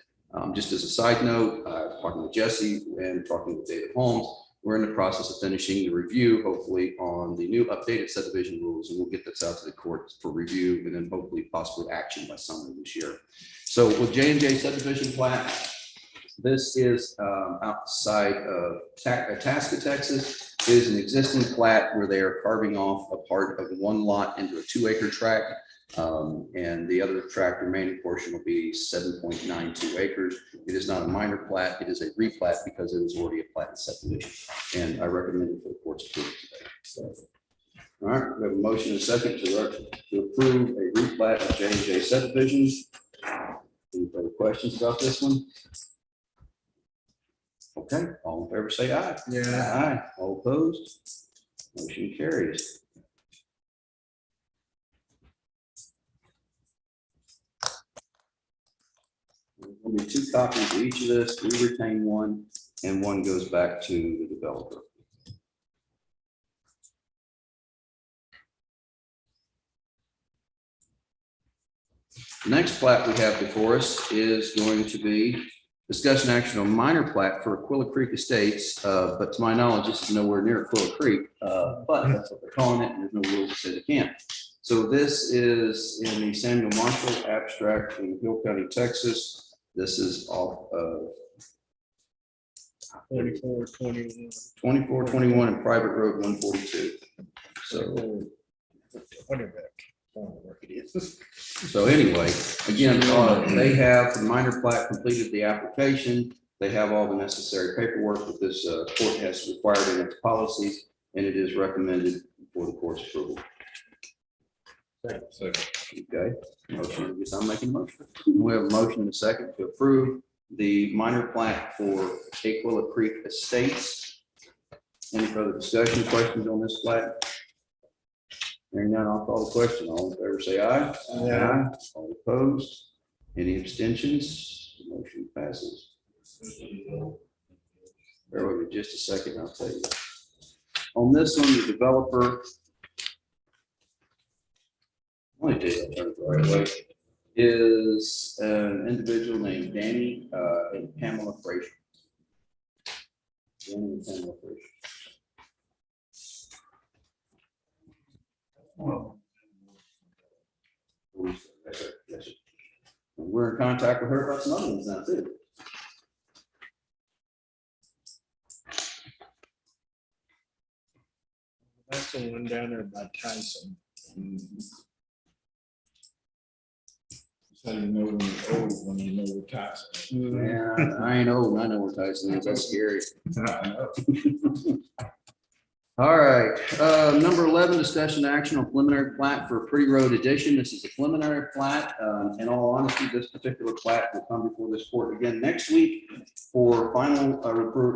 Just as a side note, talking with Jesse and talking with David Holmes, we're in the process of finishing the review, hopefully on the new updated subdivision rules, and we'll get this out to the court for review and then hopefully possibly action by summer this year. So with J&J subdivision plat, this is outside of Itasca, Texas. It is an existing plat where they are carving off a part of one lot into a 2-acre tract. And the other tract, remaining portion will be 7.92 acres. It is not a minor plat, it is a replat because it is already a platted subdivision. And I recommend it for the court's approval today. So, all right, we have a motion and a second to approve a replat of J&J subdivision. Any further questions about this one? Okay, all in favor say aye. Yeah. Aye, all opposed? Motion carries. There'll be 2 copies of each of this. We retain one, and one goes back to the developer. The next plat we have before us is going to be discussion action on minor plat for Aquila Creek Estates. But to my knowledge, this is nowhere near Aquila Creek, but that's what they're calling it, and there's no rules that say they can't. So this is in the Samuel Marshall abstract in Hill County, Texas. This is off of 2421 and Private Road 142. So, so anyway, again, they have the minor plat completed the application. They have all the necessary paperwork that this court has required in its policies, and it is recommended for the court's approval. Okay, motion, I guess I'm making a motion. We have a motion and a second to approve the minor plat for Aquila Creek Estates. Any further discussion, questions on this plat? Hearing none, I'll call the question. All in favor, say aye. Aye. All opposed? Any abstentions? The motion passes. Bear with me just a second, I'll tell you. On this one, the developer, only did that right away, is an individual named Danny and Pamela Frazier. Danny and Pamela Frazier. Yes, sir. We're in contact with her about some other ones now too. That's the one down there by Tyson. So you know when you're old, when you know the Tyson. Yeah, I ain't old, I know where Tyson is, that's scary. All right, number 11, discussion action on preliminary plat for Pretty Road Edition. This is a preliminary plat. In all honesty, this particular plat will come before this court again next week for final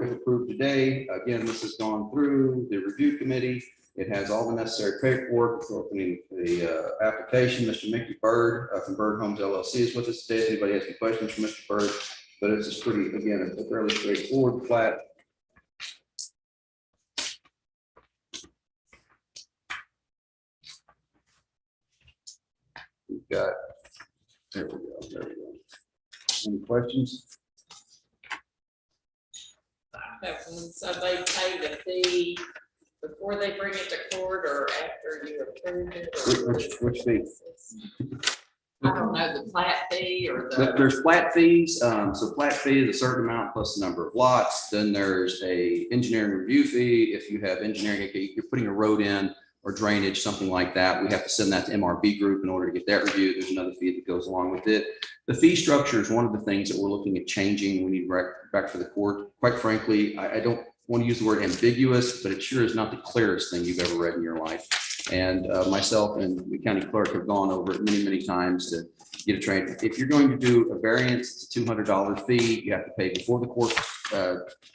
if approved today. Again, this has gone through the review committee. It has all the necessary paperwork for opening the application. Mr. Mickey Bird from Bird Homes LLC is with us today. If anybody has any questions for Mr. Bird, but it's just pretty, again, a fairly straightforward plat. We've got, there we go. Any questions? So they pay the fee before they bring it to court or after you approve it? Or- Which fee? I don't know, the plat fee or the. There's plat fees, so plat fee is a certain amount plus the number of lots. Then there's a engineering review fee. If you have engineering, okay, you're putting a road in or drainage, something like that, we have to send that to MRB Group in order to get that reviewed. There's another fee that goes along with it. The fee structure is one of the things that we're looking at changing. We need back for the court. Quite frankly, I don't want to use the word ambiguous, but it sure is not the clearest thing you've ever read in your life. And myself and the county clerk have gone over it many, many times to get a train. If you're going to do a variance, it's a $200 fee. You have to pay before the court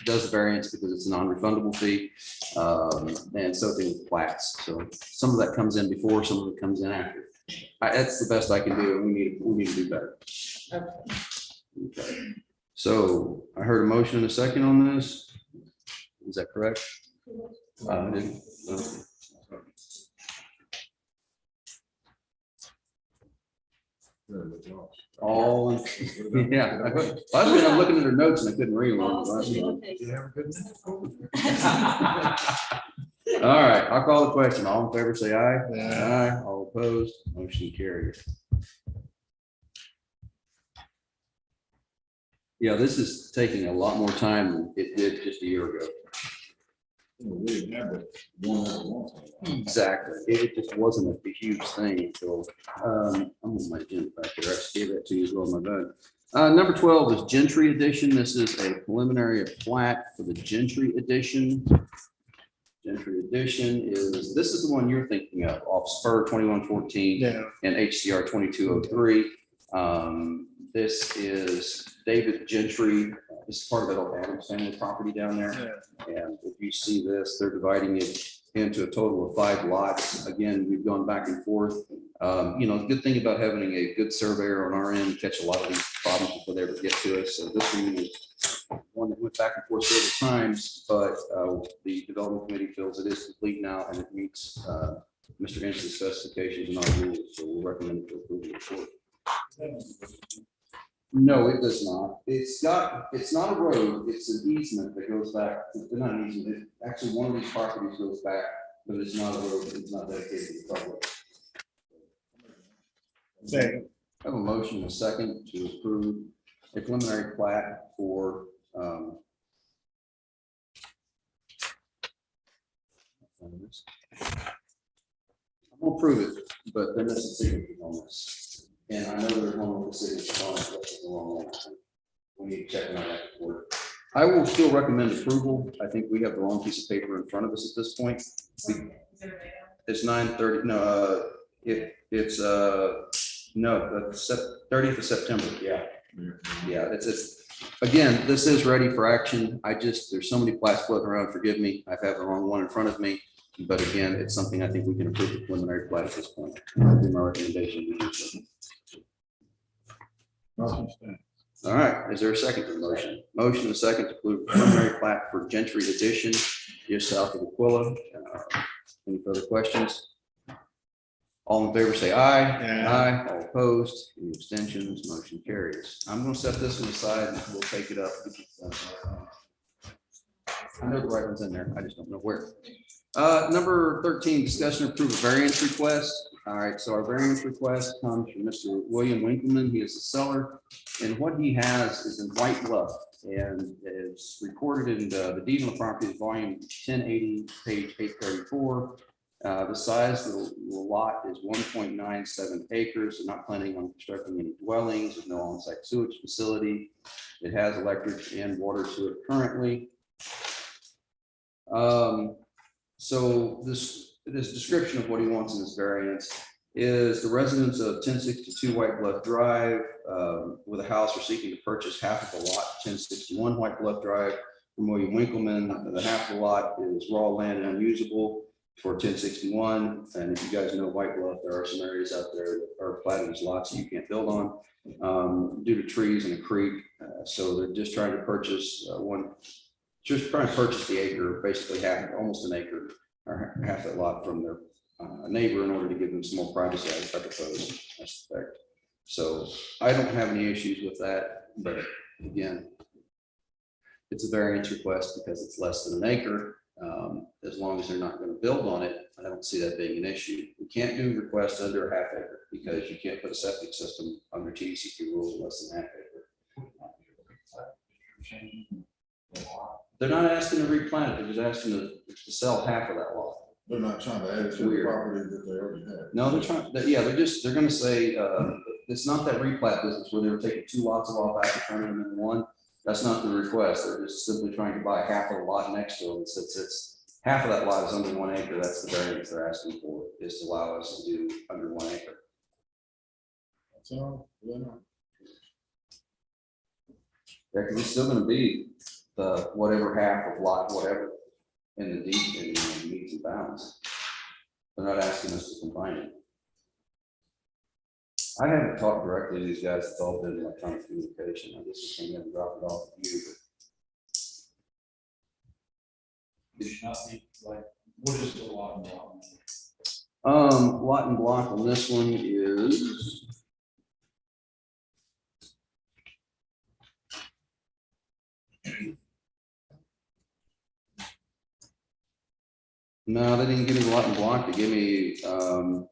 does the variance because it's a non-refundable fee. And so things with plats. So some of that comes in before, some of it comes in after. That's the best I can do. We need to do better. Okay. So I heard a motion and a second on this. Is that correct? I didn't. All, yeah. I'm looking at her notes and I couldn't read one. All right, I'll call the question. All in favor, say aye. Aye. All opposed, motion carries. Yeah, this is taking a lot more time than it did just a year ago. We didn't have it one at once. Exactly. It just wasn't a huge thing until, I'm on my agenda back there. I just gave that to you as well, my bad. Number 12 is Gentry Edition. This is a preliminary plat for the Gentry Edition. Gentry Edition is, this is the one you're thinking of, off Spur 2114 Yeah. and HCR 2203. This is David Gentry. This is part of that old Adams family property down there. And if you see this, they're dividing it into a total of 5 lots. Again, we've gone back and forth. The good thing about having a good surveyor on our end, catch a lot of these problems before they ever get to us. So this one is one that went back and forth several times, but the development committee feels it is complete now and it meets Mr. Henson's specifications and our rules. So we'll recommend it for approval of court. No, it does not. It's not a road, it's an easement that goes back, not an easement, actually one of these properties goes back, but it's not a road, it's not dedicated to the public. Second. I have a motion and a second to approve a preliminary plat for I'll approve it, but then there's a signature on this. And I know there's one with the signature on it, that's the wrong one. We need to check on that report. I will still recommend approval. I think we have the wrong piece of paper in front of us at this point. It's 9:30, no, it's no, that's 30th of September, yeah. Yeah, it's, again, this is ready for action. There's so many plats floating around, forgive me, I've had the wrong one in front of me. But again, it's something I think we can approve the preliminary plat at this point. That'd be my recommendation. All right, is there a second to the motion? Motion and a second to approve preliminary plat for Gentry Edition, just south of Aquila. Any further questions? All in favor, say aye. Aye. All opposed, any abstentions, motion carries. I'm gonna set this one aside and we'll take it up. I know the right one's in there, I just don't know where. Number 13, discussion of approve a variance request. All right, so our variance request comes from Mr. William Winkleman. He is the seller, and what he has is in White Bluff, and is recorded in the deed on the property is volume 1080, page 834. The size of the lot is 1.97 acres. They're not planning on constructing any dwellings. There's no on-site sewage facility. It has electric and water to it currently. So this description of what he wants in this variance is the residents of 1062 White Bluff Drive with a house are seeking to purchase half of the lot, 1061 White Bluff Drive from William Winkleman. The half of the lot is raw land and unusable. for 1061. And if you guys know White Bluff, there are some areas out there that are platted as lots that you can't build on due to trees and a creek. So they're just trying to purchase the acre, basically half, almost an acre, or half that lot from their neighbor in order to give them some more privacy, I propose, I suspect. So I don't have any issues with that, but again, it's a variance request because it's less than an acre. As long as they're not going to build on it, I don't see that being an issue. We can't do requests under a half acre because you can't put a septic system under TCP rules less than half acre. They're not asking to replant it, they're just asking to sell half of that lot. They're not trying to add it to the Weird. property that they already have. No, they're trying, yeah, they're gonna say, it's not that replat business where they were taking 2 lots of off after turning them into one. That's not the request. They're just simply trying to buy half of the lot next to them. Since it's half of that lot is under 1 acre, that's the variance they're asking for, is to allow us to do under 1 acre. That's all, yeah, no. Yeah, because it's still gonna be the whatever half of lot, whatever, in the deed, in the meets and bounds. They're not asking us to combine it. I haven't talked directly to these guys, it's all been electronic communication. I guess we can drop it off to you, It should not be like, what is the lot and block? but lot and block on this one is. No, they didn't give me the lot and block. They gave me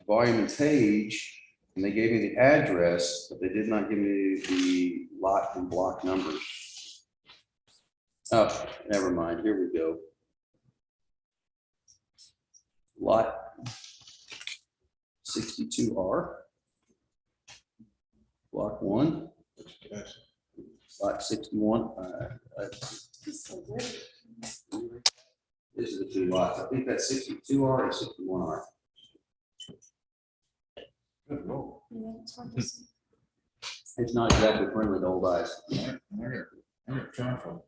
volume and page, and they gave me the address, but they did not give me the lot and block numbers. Oh, never mind. Here we go. Lot 62R, block 1, lot 61. This is the 2 lots. I think that's 62R and 61R. Good Lord. It's not exactly friendly to old eyes. I got time for it.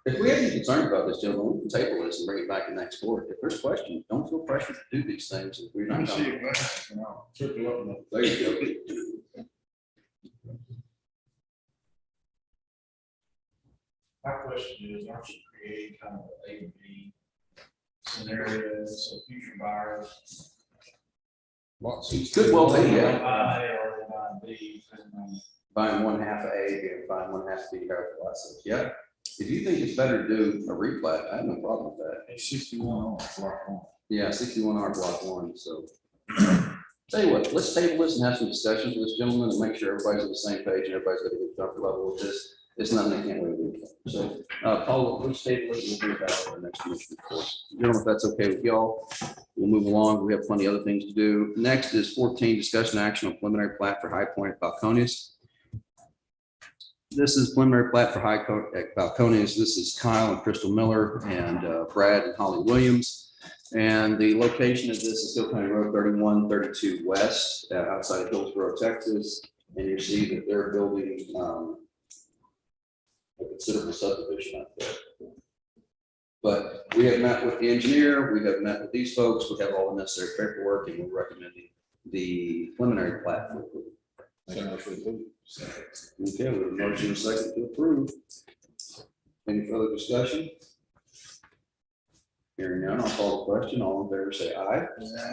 If we have any concern about this, gentlemen, we can table this and bring it back to next court. If there's questions, don't feel pressure to do these things. If we're Let me not. see it, and I'll trip it up. And There you go. My question is, aren't you creating kind of A and B scenarios, so future buyers? Good, well, they, They buy A or they buy B, depending on. buying 1/2 of A and buying 1/2 B, however the lot says. Yeah. If you think it's better to do a replat, I have no problem with that. it's 61 on block 1. Yeah, 61R block 1, so. Tell you what, let's table this and have some discussions with this gentleman and make sure everybody's on the same page and everybody's got a good comfort level with this. It's nothing they can't wait to do. So, Paul, let's table it and we'll bring it back to our next commission report. Gentlemen, if that's okay with y'all, we'll move along. We have plenty of other things to do. Next is 14, discussion action on preliminary plat for High Point Balcones. This is preliminary plat for High Balcones. This is Kyle and Crystal Miller and Brad and Holly Williams. And the location of this is Hill County Road 3132 West, outside of Hillsborough, Texas. And you see that they're building a considerable subdivision out there. But we have met with the engineer, we have met with these folks, we have all the necessary paperwork, and we're recommending the preliminary plat for approval. Okay, we have a motion and a second to approve. Any further discussion? Hearing none, I'll call the question. All in favor, say aye.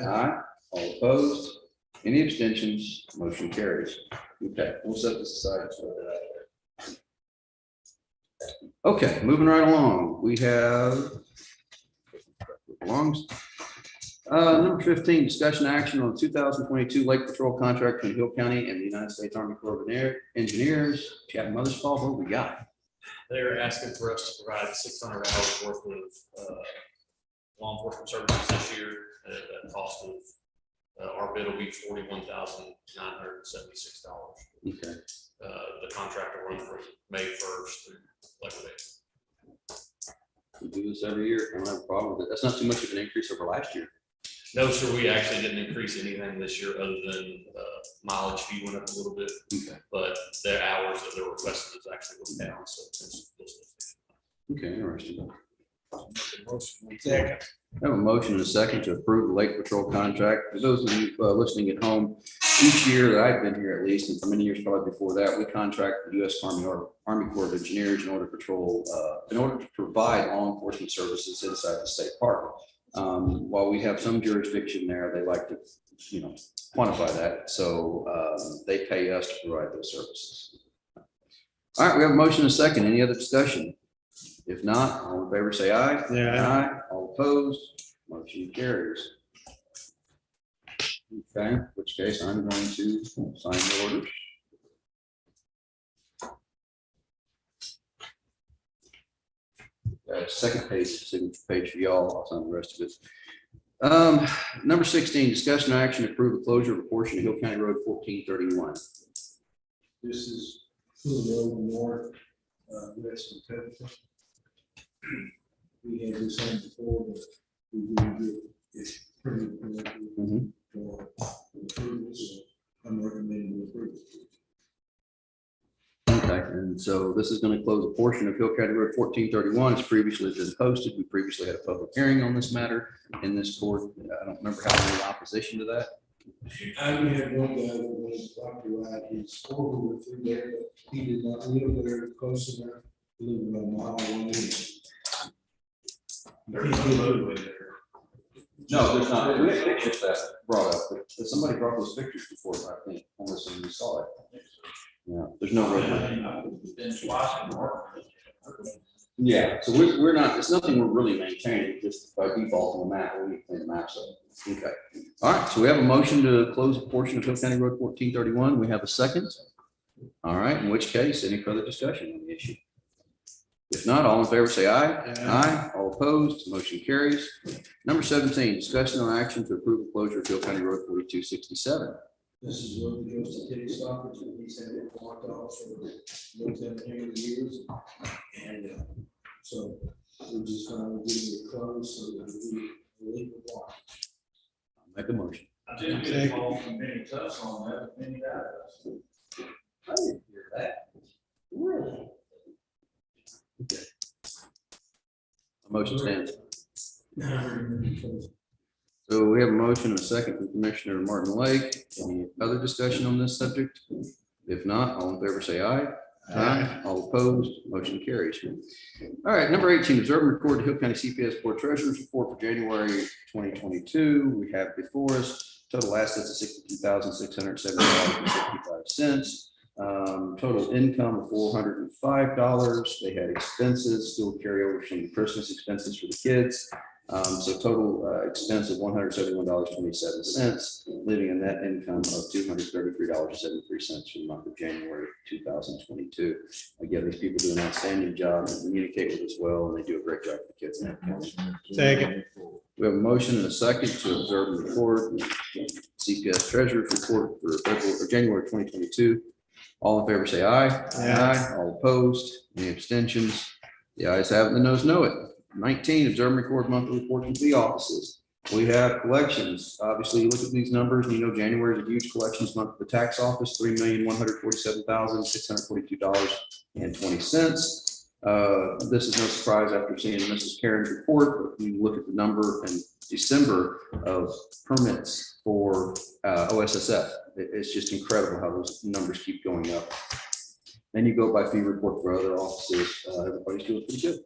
Aye. All opposed? Any abstentions? Motion carries. Okay, we'll set this aside. Okay, moving right along, we have belongs. Number 15, discussion action on 2022 Lake Patrol contract between Hill County and the United States Army Corps of Engineers. Captain Mothersbaugh, what we got? They're asking for us to provide 600 hours worth of law enforcement services this year at a cost of, our bid will be $41,976. Okay. The contract will run from May 1st through Labor Day. We do this every year. I don't have a problem with it. That's not too much of an increase over last year. No, sir, we actually didn't increase anything this year other than mileage fee went up a little bit. Okay. But their hours that they're requesting is actually went down, so it's Okay, interesting. Second. I have a motion and a second to approve the Lake Patrol contract. For those of you listening at home, each year that I've been here at least, and for many years probably before that, we contract the U.S. Army Corps of Engineers in order to provide law enforcement services inside the state park. While we have some jurisdiction there, they like to, quantify that. So they pay us to provide those services. All right, we have a motion and a second. Any other discussion? If not, all in favor, say aye. Yeah. All opposed, motion carries. Okay, in which case I'm going to sign the orders. Second page, signature page for y'all. I'll sign the rest of it. Number 16, discussion and action to approve the closure of a portion of Hill County Road 1431. This is Fuller Road North, west of Pepper. We had this on before, but we didn't do it. It's pretty Mhm. for approval, so I'm recommending approval. Okay, and so this is going to close a portion of Hill County Road 1431. It's previously been posted. We previously had a public hearing on this matter in this court. I don't remember having any opposition to that. I only had one guy that was about to ride his four-wheeler through there, but he did not live there close enough, to live about a mile away. There's no roadway there. No, there's not. We had pictures that brought up, but somebody brought those pictures before, I think, unless we saw it. Yeah, there's no roadway. Yeah, so we're not, it's nothing we're really maintaining, just by default on the map, we need to clean the maps up. Okay. All right, so we have a motion to close a portion of Hill County Road 1431. We have a second. All right, in which case, any further discussion on the issue? If not, all in favor, say aye. Aye. All opposed, motion carries. Number 17, discussion on action to approve the closure of Hill County Road 4267. This is what we goes to take stoppers, and he's had it blocked off for more than 10 years. And so we're just gonna give it a close so that we leave the block. Make a motion. I did get a call from Benny Tuss on that, Benny died. I didn't hear that. Really? Okay. A motion stands. So we have a motion and a second from Commissioner Martin Lake. Any other discussion on this subject? If not, all in favor, say aye. Aye. All opposed, motion carries. All right, number 18, observe and record the Hill County CPS Board Treasurer's Report for January 2022. We have before us total assets of $62,670.65. Total income of $405. They had expenses, still carry over from the Christmas expenses for the kids. So total expense of $171.27, leaving a net income of $233.73 for the month of January 2022. Again, these people do an outstanding job and communicate with us well, and they do a great job for the kids in that county. Second. We have a motion and a second to observe and record the CPS Treasurer's Report for February or January 2022. All in favor, say aye. Aye. All opposed, any abstentions? The ayes have it, and the noes know it. 19, observe and record monthly reports from the offices. We have collections. Obviously, you look at these numbers and you know January is a huge collections month for the tax office, $3,147,642.20. This is no surprise after seeing Mrs. Karen's report, but you look at the number in December of permits for OSSF. It's just incredible how those numbers keep going up. Then you go by fee report for other offices. Everybody's doing pretty good.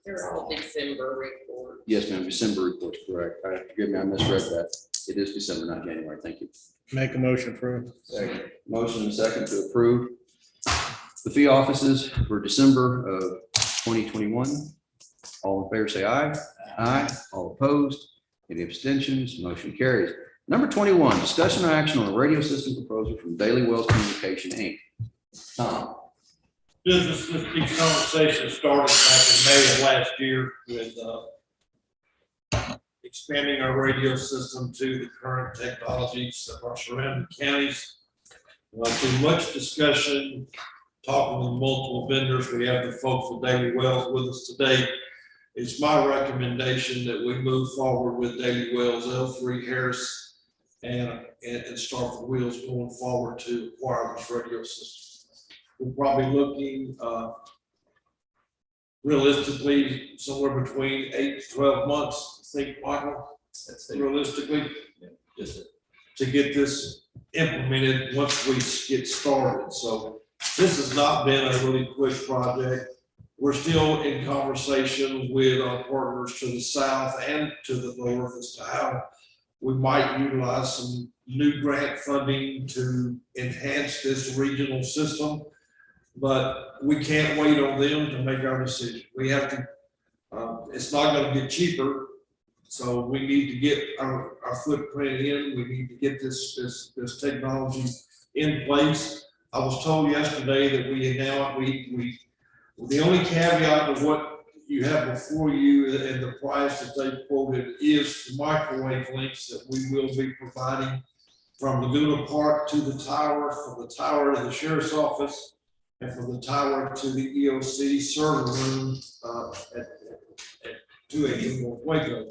They're all December report. Yes, ma'am, December report, correct. Forgive me, I misread that. It is December, not January. Thank you. Make a motion for it. Second. Motion and second to approve the fee offices for December of 2021. All in favor, say aye. Aye. All opposed? Any abstentions? Motion carries. Number 21, discussion or action on a radio system proposal from Daily Wells Communication, Inc. Tom. These conversations started back in May of last year with expanding our radio system to the current technologies across surrounding counties. Through much discussion, talking with multiple vendors, we have the folks from Daily Wells with us today. It's my recommendation that we move forward with Daily Wells L3 Harris and start the wheels going forward to acquire this radio system. We're probably looking realistically, somewhere between 8 to 12 months, I think, Michael, realistically, to get this implemented once we get started. So this has not been a really quick project. We're still in conversation with our partners to the south and to the north as to how we might utilize some new grant funding to enhance this regional system. But we can't wait on them to make our decision. We have to, it's not gonna get cheaper. So we need to get our footprint in. We need to get this technology in place. I was told yesterday that the only caveat of what you have before you and the price that they quoted is the microwave links that we will be providing from Laguna Park to the tower, from the tower to the sheriff's office, and from the tower to the EOC server room at 280 North Waco.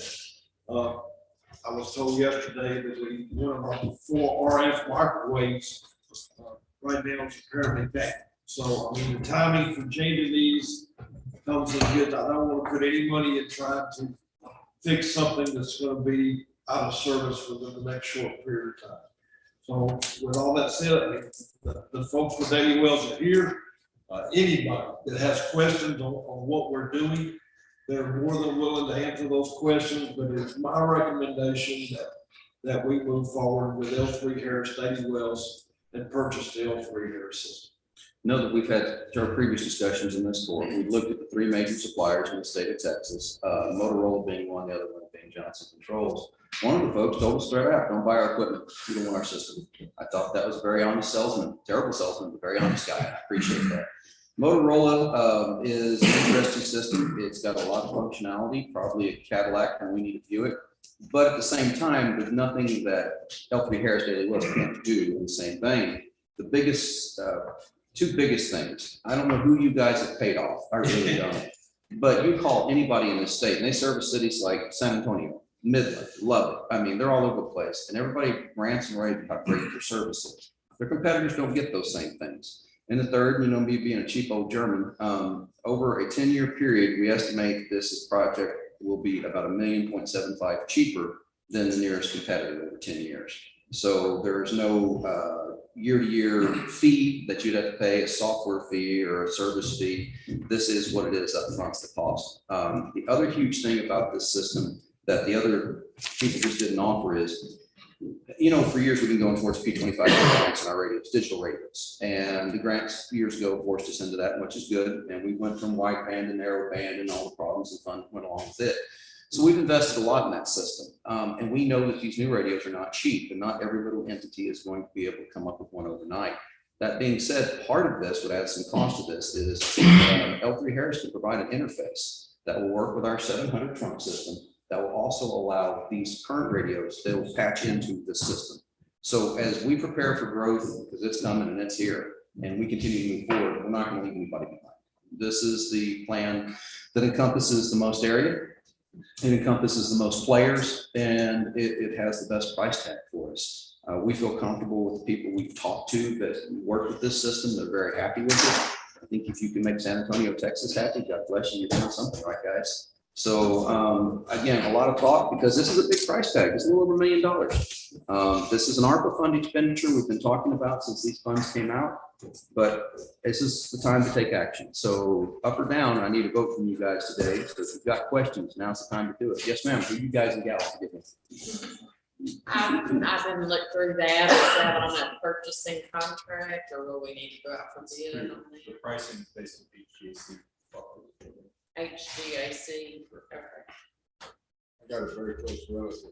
I was told yesterday that one of our 4 RF microwaves right now is apparently back. So, I mean, the timing for changing these comes in good. I don't want to put any money in trying to fix something that's going to be out of service within the next short period of time. So with all that said, I mean, the folks with Daily Wells are here. Anybody that has questions on what we're doing, they're more than willing to answer those questions, but it's my recommendation that we move forward with L3 Harris Daily Wells and purchase the L3 Harris system. Know that we've had our previous discussions in this court. We've looked at the 3 major suppliers in the state of Texas, Motorola being one, the other one being Johnson Controls. One of the folks told us straight out, don't buy our equipment. You don't want our system. I thought that was a very honest salesman, terrible salesman, but very honest guy. I appreciate that. Motorola is an interesting system. It's got a lot of functionality, probably a Cadillac when we need to view it. But at the same time, there's nothing that L3 Harris Daily Wells can't do in the same vein. The biggest, 2 biggest things. I don't know who you guys have paid off. I really don't. But you call anybody in this state, and they service cities like San Antonio, Midland, Lubbock. I mean, they're all over the place, and everybody rants and raves about great their services. Their competitors don't get those same things. And the third, you know, me being a cheap old German, over a 10-year period, we estimate this project will be about $1.75 million cheaper than the nearest competitor over 10 years. So there's no year-to-year fee that you'd have to pay, a software fee or a service fee. This is what it is up front, the cost. The other huge thing about this system that the other people just didn't offer is, you know, for years we've been going towards P25 grants in our radios, digital radios. And the grants years ago forced us into that, which is good. And we went from wideband to narrow band and all the problems and fun went along with it. So we've invested a lot in that system. And we know that these new radios are not cheap, and not every little entity is going to be able to come up with one overnight. That being said, part of this, what adds some cost to this is L3 Harris to provide an interface that will work with our 700 trunk system that will also allow these current radios, they will patch into the system. So as we prepare for growth, because it's coming and it's here, and we continue to move forward, we're not going to leave anybody behind. This is the plan that encompasses the most area. It encompasses the most players, and it has the best price tag for us. We feel comfortable with the people we've talked to that work with this system. They're very happy with it. I think if you can make San Antonio, Texas happy, God bless you, you're doing something right, guys. So again, a lot of thought, because this is a big price tag. It's a little over $1 million. This is an ARPA fund expenditure we've been talking about since these funds came out, but this is the time to take action. So up or down, I need a vote from you guys today. So if you've got questions, now's the time to do it. Yes, ma'am. Who you guys and gals forgive me. I didn't look through that. Is that on a purchasing contract, or will we need to go out for bid on that? The pricing is based on HGAC. HGAC, okay. I got a very close relative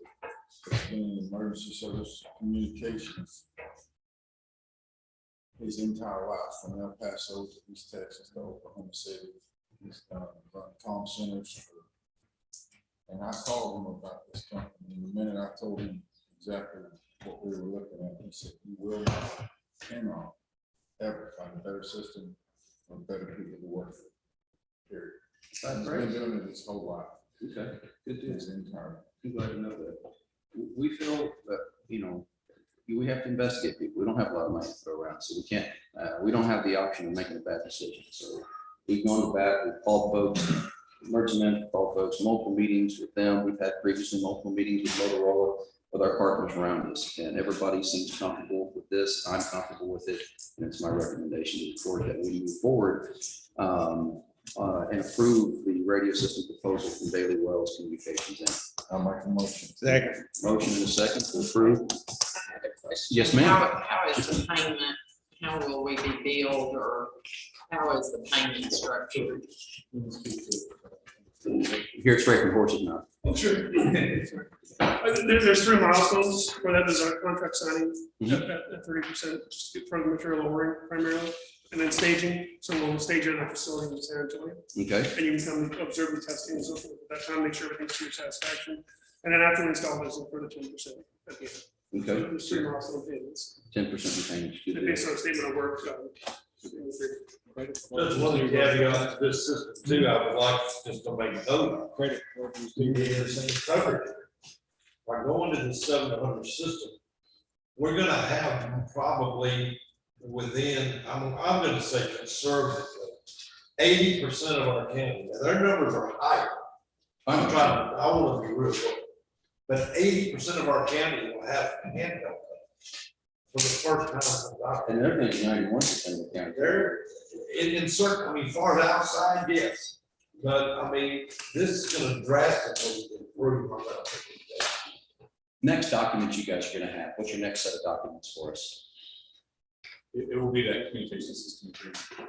that's been in emergency service communications his entire life, from El Paso to East Texas to Oklahoma City. He's run comm centers and I called him about this company. And the minute I told him exactly what we were looking at, he said, "You will not, cannot ever find a better system or better people to work with." Period. He's been doing it his whole life. Okay, good deal. His entire. I'm glad to know that. We feel that, you know, we have to investigate people. We don't have a lot of money to throw around, so we can't, we don't have the option of making a bad decision. So We've gone to bat, we've called folks, emergency management called folks, multiple meetings with them. We've had previously multiple meetings with Motorola, with our partners around us, and everybody seems comfortable with this. I'm comfortable with it, and it's my recommendation to the court that we move forward and approve the radio system proposal from Bailey Wells Communications Inc. I'll make a motion. Second. Motion and a second to approve. I have a question. Yes, ma'am. How is the payment, how will we be billed, or how is the payment structured? Hear it straight from horses mouth. Sure. There's 3 milestones for that. There's our contract signing at 30%, just from the material ordering primarily, and then staging. So we'll stage it in our facility in San Antonio. Okay. And you can come observe the testing and so forth at that time, make sure everything's to your satisfaction. And then after we install this, for the 10% at the end. Okay. So there's 3 milestone payments. 10% retainage. Good deal. Based on a statement of work. That's one of the caveats to this system too. I would like just to make note of Credit. is covered. By going to the 700 system, we're gonna have probably within, I'm gonna say conservatively, 80% of our county. Now, their numbers are higher. I wanna be real quick. But 80% of our county will have handheld for the first time. And they're thinking 91% of the county. They're in certain, I mean, far outside, yes. But I mean, this is gonna drastically improve our. Next document you guys are gonna have, what's your next set of documents for us? It will be that communication system.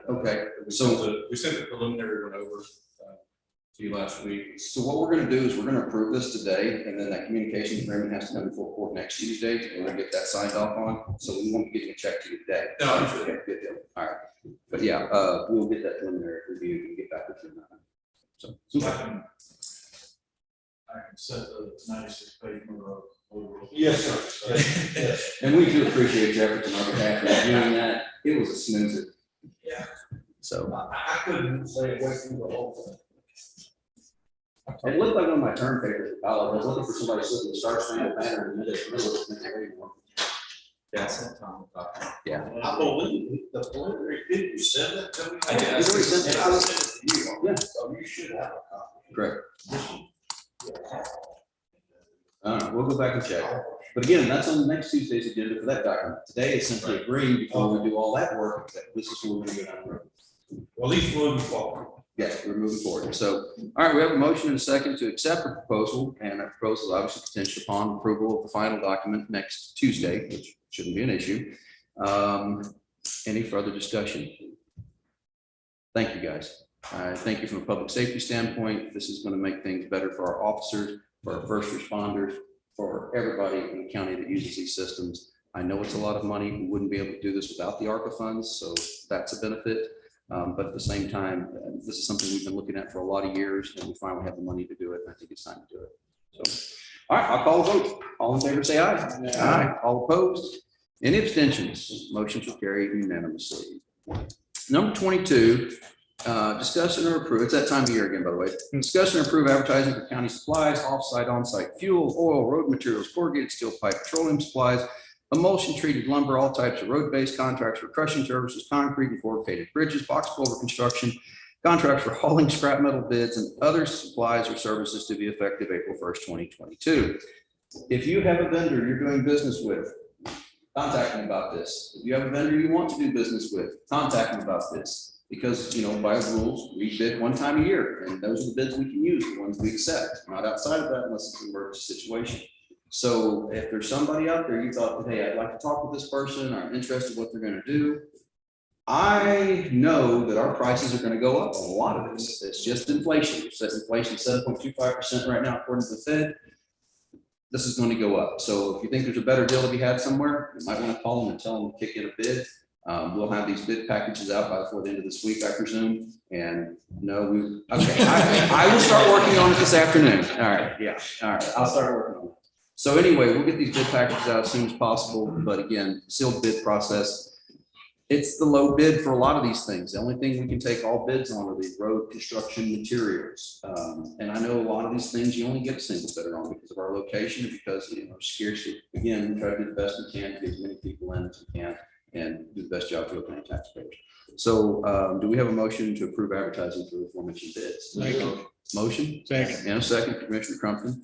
Okay, We sent the preliminary one over to you last week. So what we're gonna do is we're gonna approve this today, and then that communication agreement has to come before court next Tuesday, and we're gonna get that signed off on, so we won't be getting a check to you today. No, I'm sure. Okay, good deal. All right, but yeah, we'll get that preliminary review and get back with you on that. So, I can set the 96 page more. Yes, sir. Yes. and we do appreciate your efforts on our behalf in doing that. It was a snoozer. Yeah. So. I couldn't say away from the whole thing. It looked like one of my term papers at college. I was looking for somebody to sit in the Star Spangled Banner in the middle of it anymore. Yes. Yeah. I believe the preliminary, did you send it to me? I did. I already sent it. And I sent it to you. Yeah. So you should have a copy. Great. We'll go back and check. But again, that's on next Tuesday's agenda for that document. Today is simply agreeing before we do all that work, that this is where we're gonna go down the road. Well, at least moving forward. Yes, we're moving forward. So, all right, we have a motion and a second to accept the proposal, and that proposal is obviously contingent upon approval of the final document next Tuesday, which shouldn't be an issue. Any further discussion? Thank you, guys. Thank you from a public safety standpoint. This is going to make things better for our officers, for our first responders, for everybody in the county that uses these systems. I know it's a lot of money. We wouldn't be able to do this without the ARPA funds, so that's a benefit. But at the same time, this is something we've been looking at for a lot of years, and we finally have the money to do it, and I think it's time to do it. So, all right, I'll call a vote. All in favor, say aye. Aye. All opposed? Any abstentions? Motion shall carry unanimously. Number 22, discussion or approve, it's that time of year again, by the way. Discussion or approve advertising for county supplies, off-site, on-site fuel, oil, road materials, corrugated steel pipe, petroleum supplies, emulsion treated lumber, all types of road-based contracts for crushing services, concrete and corrugated bridges, box culvert construction, contracts for hauling scrap metal bids, and other supplies or services to be effective April 1st, 2022. If you have a vendor you're doing business with, contact them about this. If you have a vendor you want to do business with, contact them about this. Because, you know, by rules, we bid one time a year, and those are the bids we can use, the ones we accept. Not outside of that unless it's an emergency situation. So if there's somebody out there you thought, hey, I'd like to talk with this person, or I'm interested in what they're gonna do. I know that our prices are gonna go up on a lot of this. It's just inflation. It says inflation 7.25% right now according to the Fed. This is going to go up. So if you think there's a better deal to be had somewhere, you might want to call them and tell them to kick in a bid. We'll have these bid packages out before the end of this week, I presume. And no, okay. I will start working on it this afternoon. All right. Yeah. All right. I'll start working on it. So anyway, we'll get these bid packages out as soon as possible. But again, sealed bid process. It's the low bid for a lot of these things. The only thing we can take all bids on are the road construction materials. And I know a lot of these things you only get a single bidder on because of our location, because, you know, scarcity. Again, we try to do the best we can to get as many people in as we can. and do the best job for the paying taxpayers. So do we have a motion to approve advertising for the aforementioned bids? Motion? Second. And a second, Commissioner Crumpton.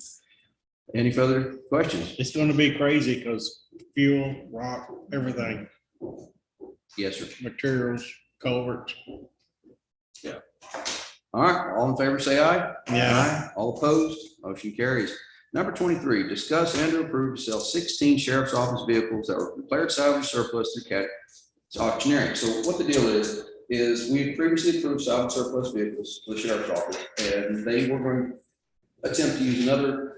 Any further questions? It's gonna be crazy because fuel, rock, everything, Yes, sir. materials, culverts. All right, all in favor, say aye. Yeah. Aye. All opposed, motion carries. Number 23, discuss and to approve to sell 16 sheriff's office vehicles that were declared salvage surplus through CAT auctioneering. So what the deal is we previously approved salvage surplus vehicles for the sheriff's office, and they were going to attempt to use another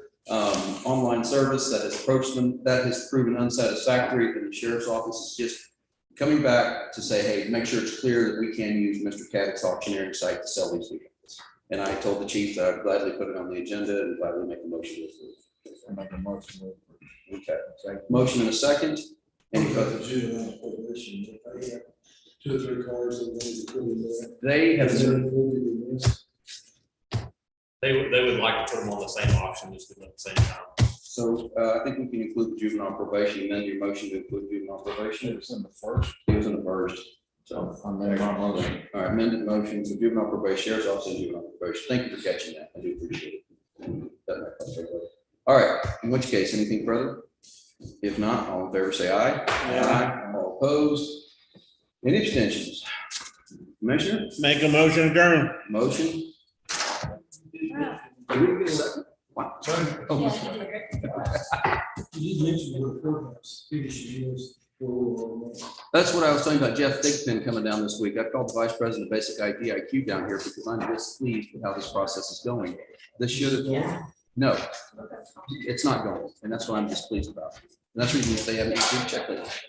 online service that has approached them, that has proven unsatisfactory, and the sheriff's office is just coming back to say, hey, make sure it's clear that we can use Mr. Caddick's auctioneering site to sell these vehicles. And I told the chief that I'd gladly put it on the agenda and gladly make a motion to approve. Make a motion. Okay, motion in a second. Any further? Juvenile probation, they have 2 or 3 cars that they put in there. They have, Is there included in this? They would like to put them on the same auction, just do them at the same time. so I think we can include the juvenile probation, and then your motion to include juvenile probation. It was in the first. It was in the first. So, I made my motion. all right, amended motion for juvenile probation, sheriff's office and juvenile probation. Thank you for catching that. I do appreciate it. That might cost everybody. All right, in which case, anything further? If not, all in favor, say aye. Aye. All opposed? Any abstentions? Commissioner, Make a motion adjourn. motion? Did we get a second? Wow. Oh, You mentioned your programs, previously years. that's what I was talking about Jeff Thigpen coming down this week. I called the Vice President of Basic IT IQ down here because I'm displeased with how this process is going. This should have, no, it's not going, and that's what I'm displeased about. And that's the reason they haven't received checklist.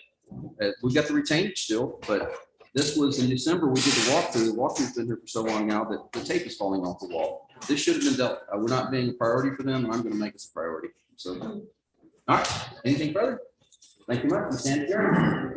We got the retainage still, but this was in December, we did the walkthrough. The walkthrough's been here for so long now that the tape is falling off the wall. This should have been dealt, we're not being a priority for them, and I'm gonna make this a priority. So, all right, anything further? Thank you much, we stand adjourned.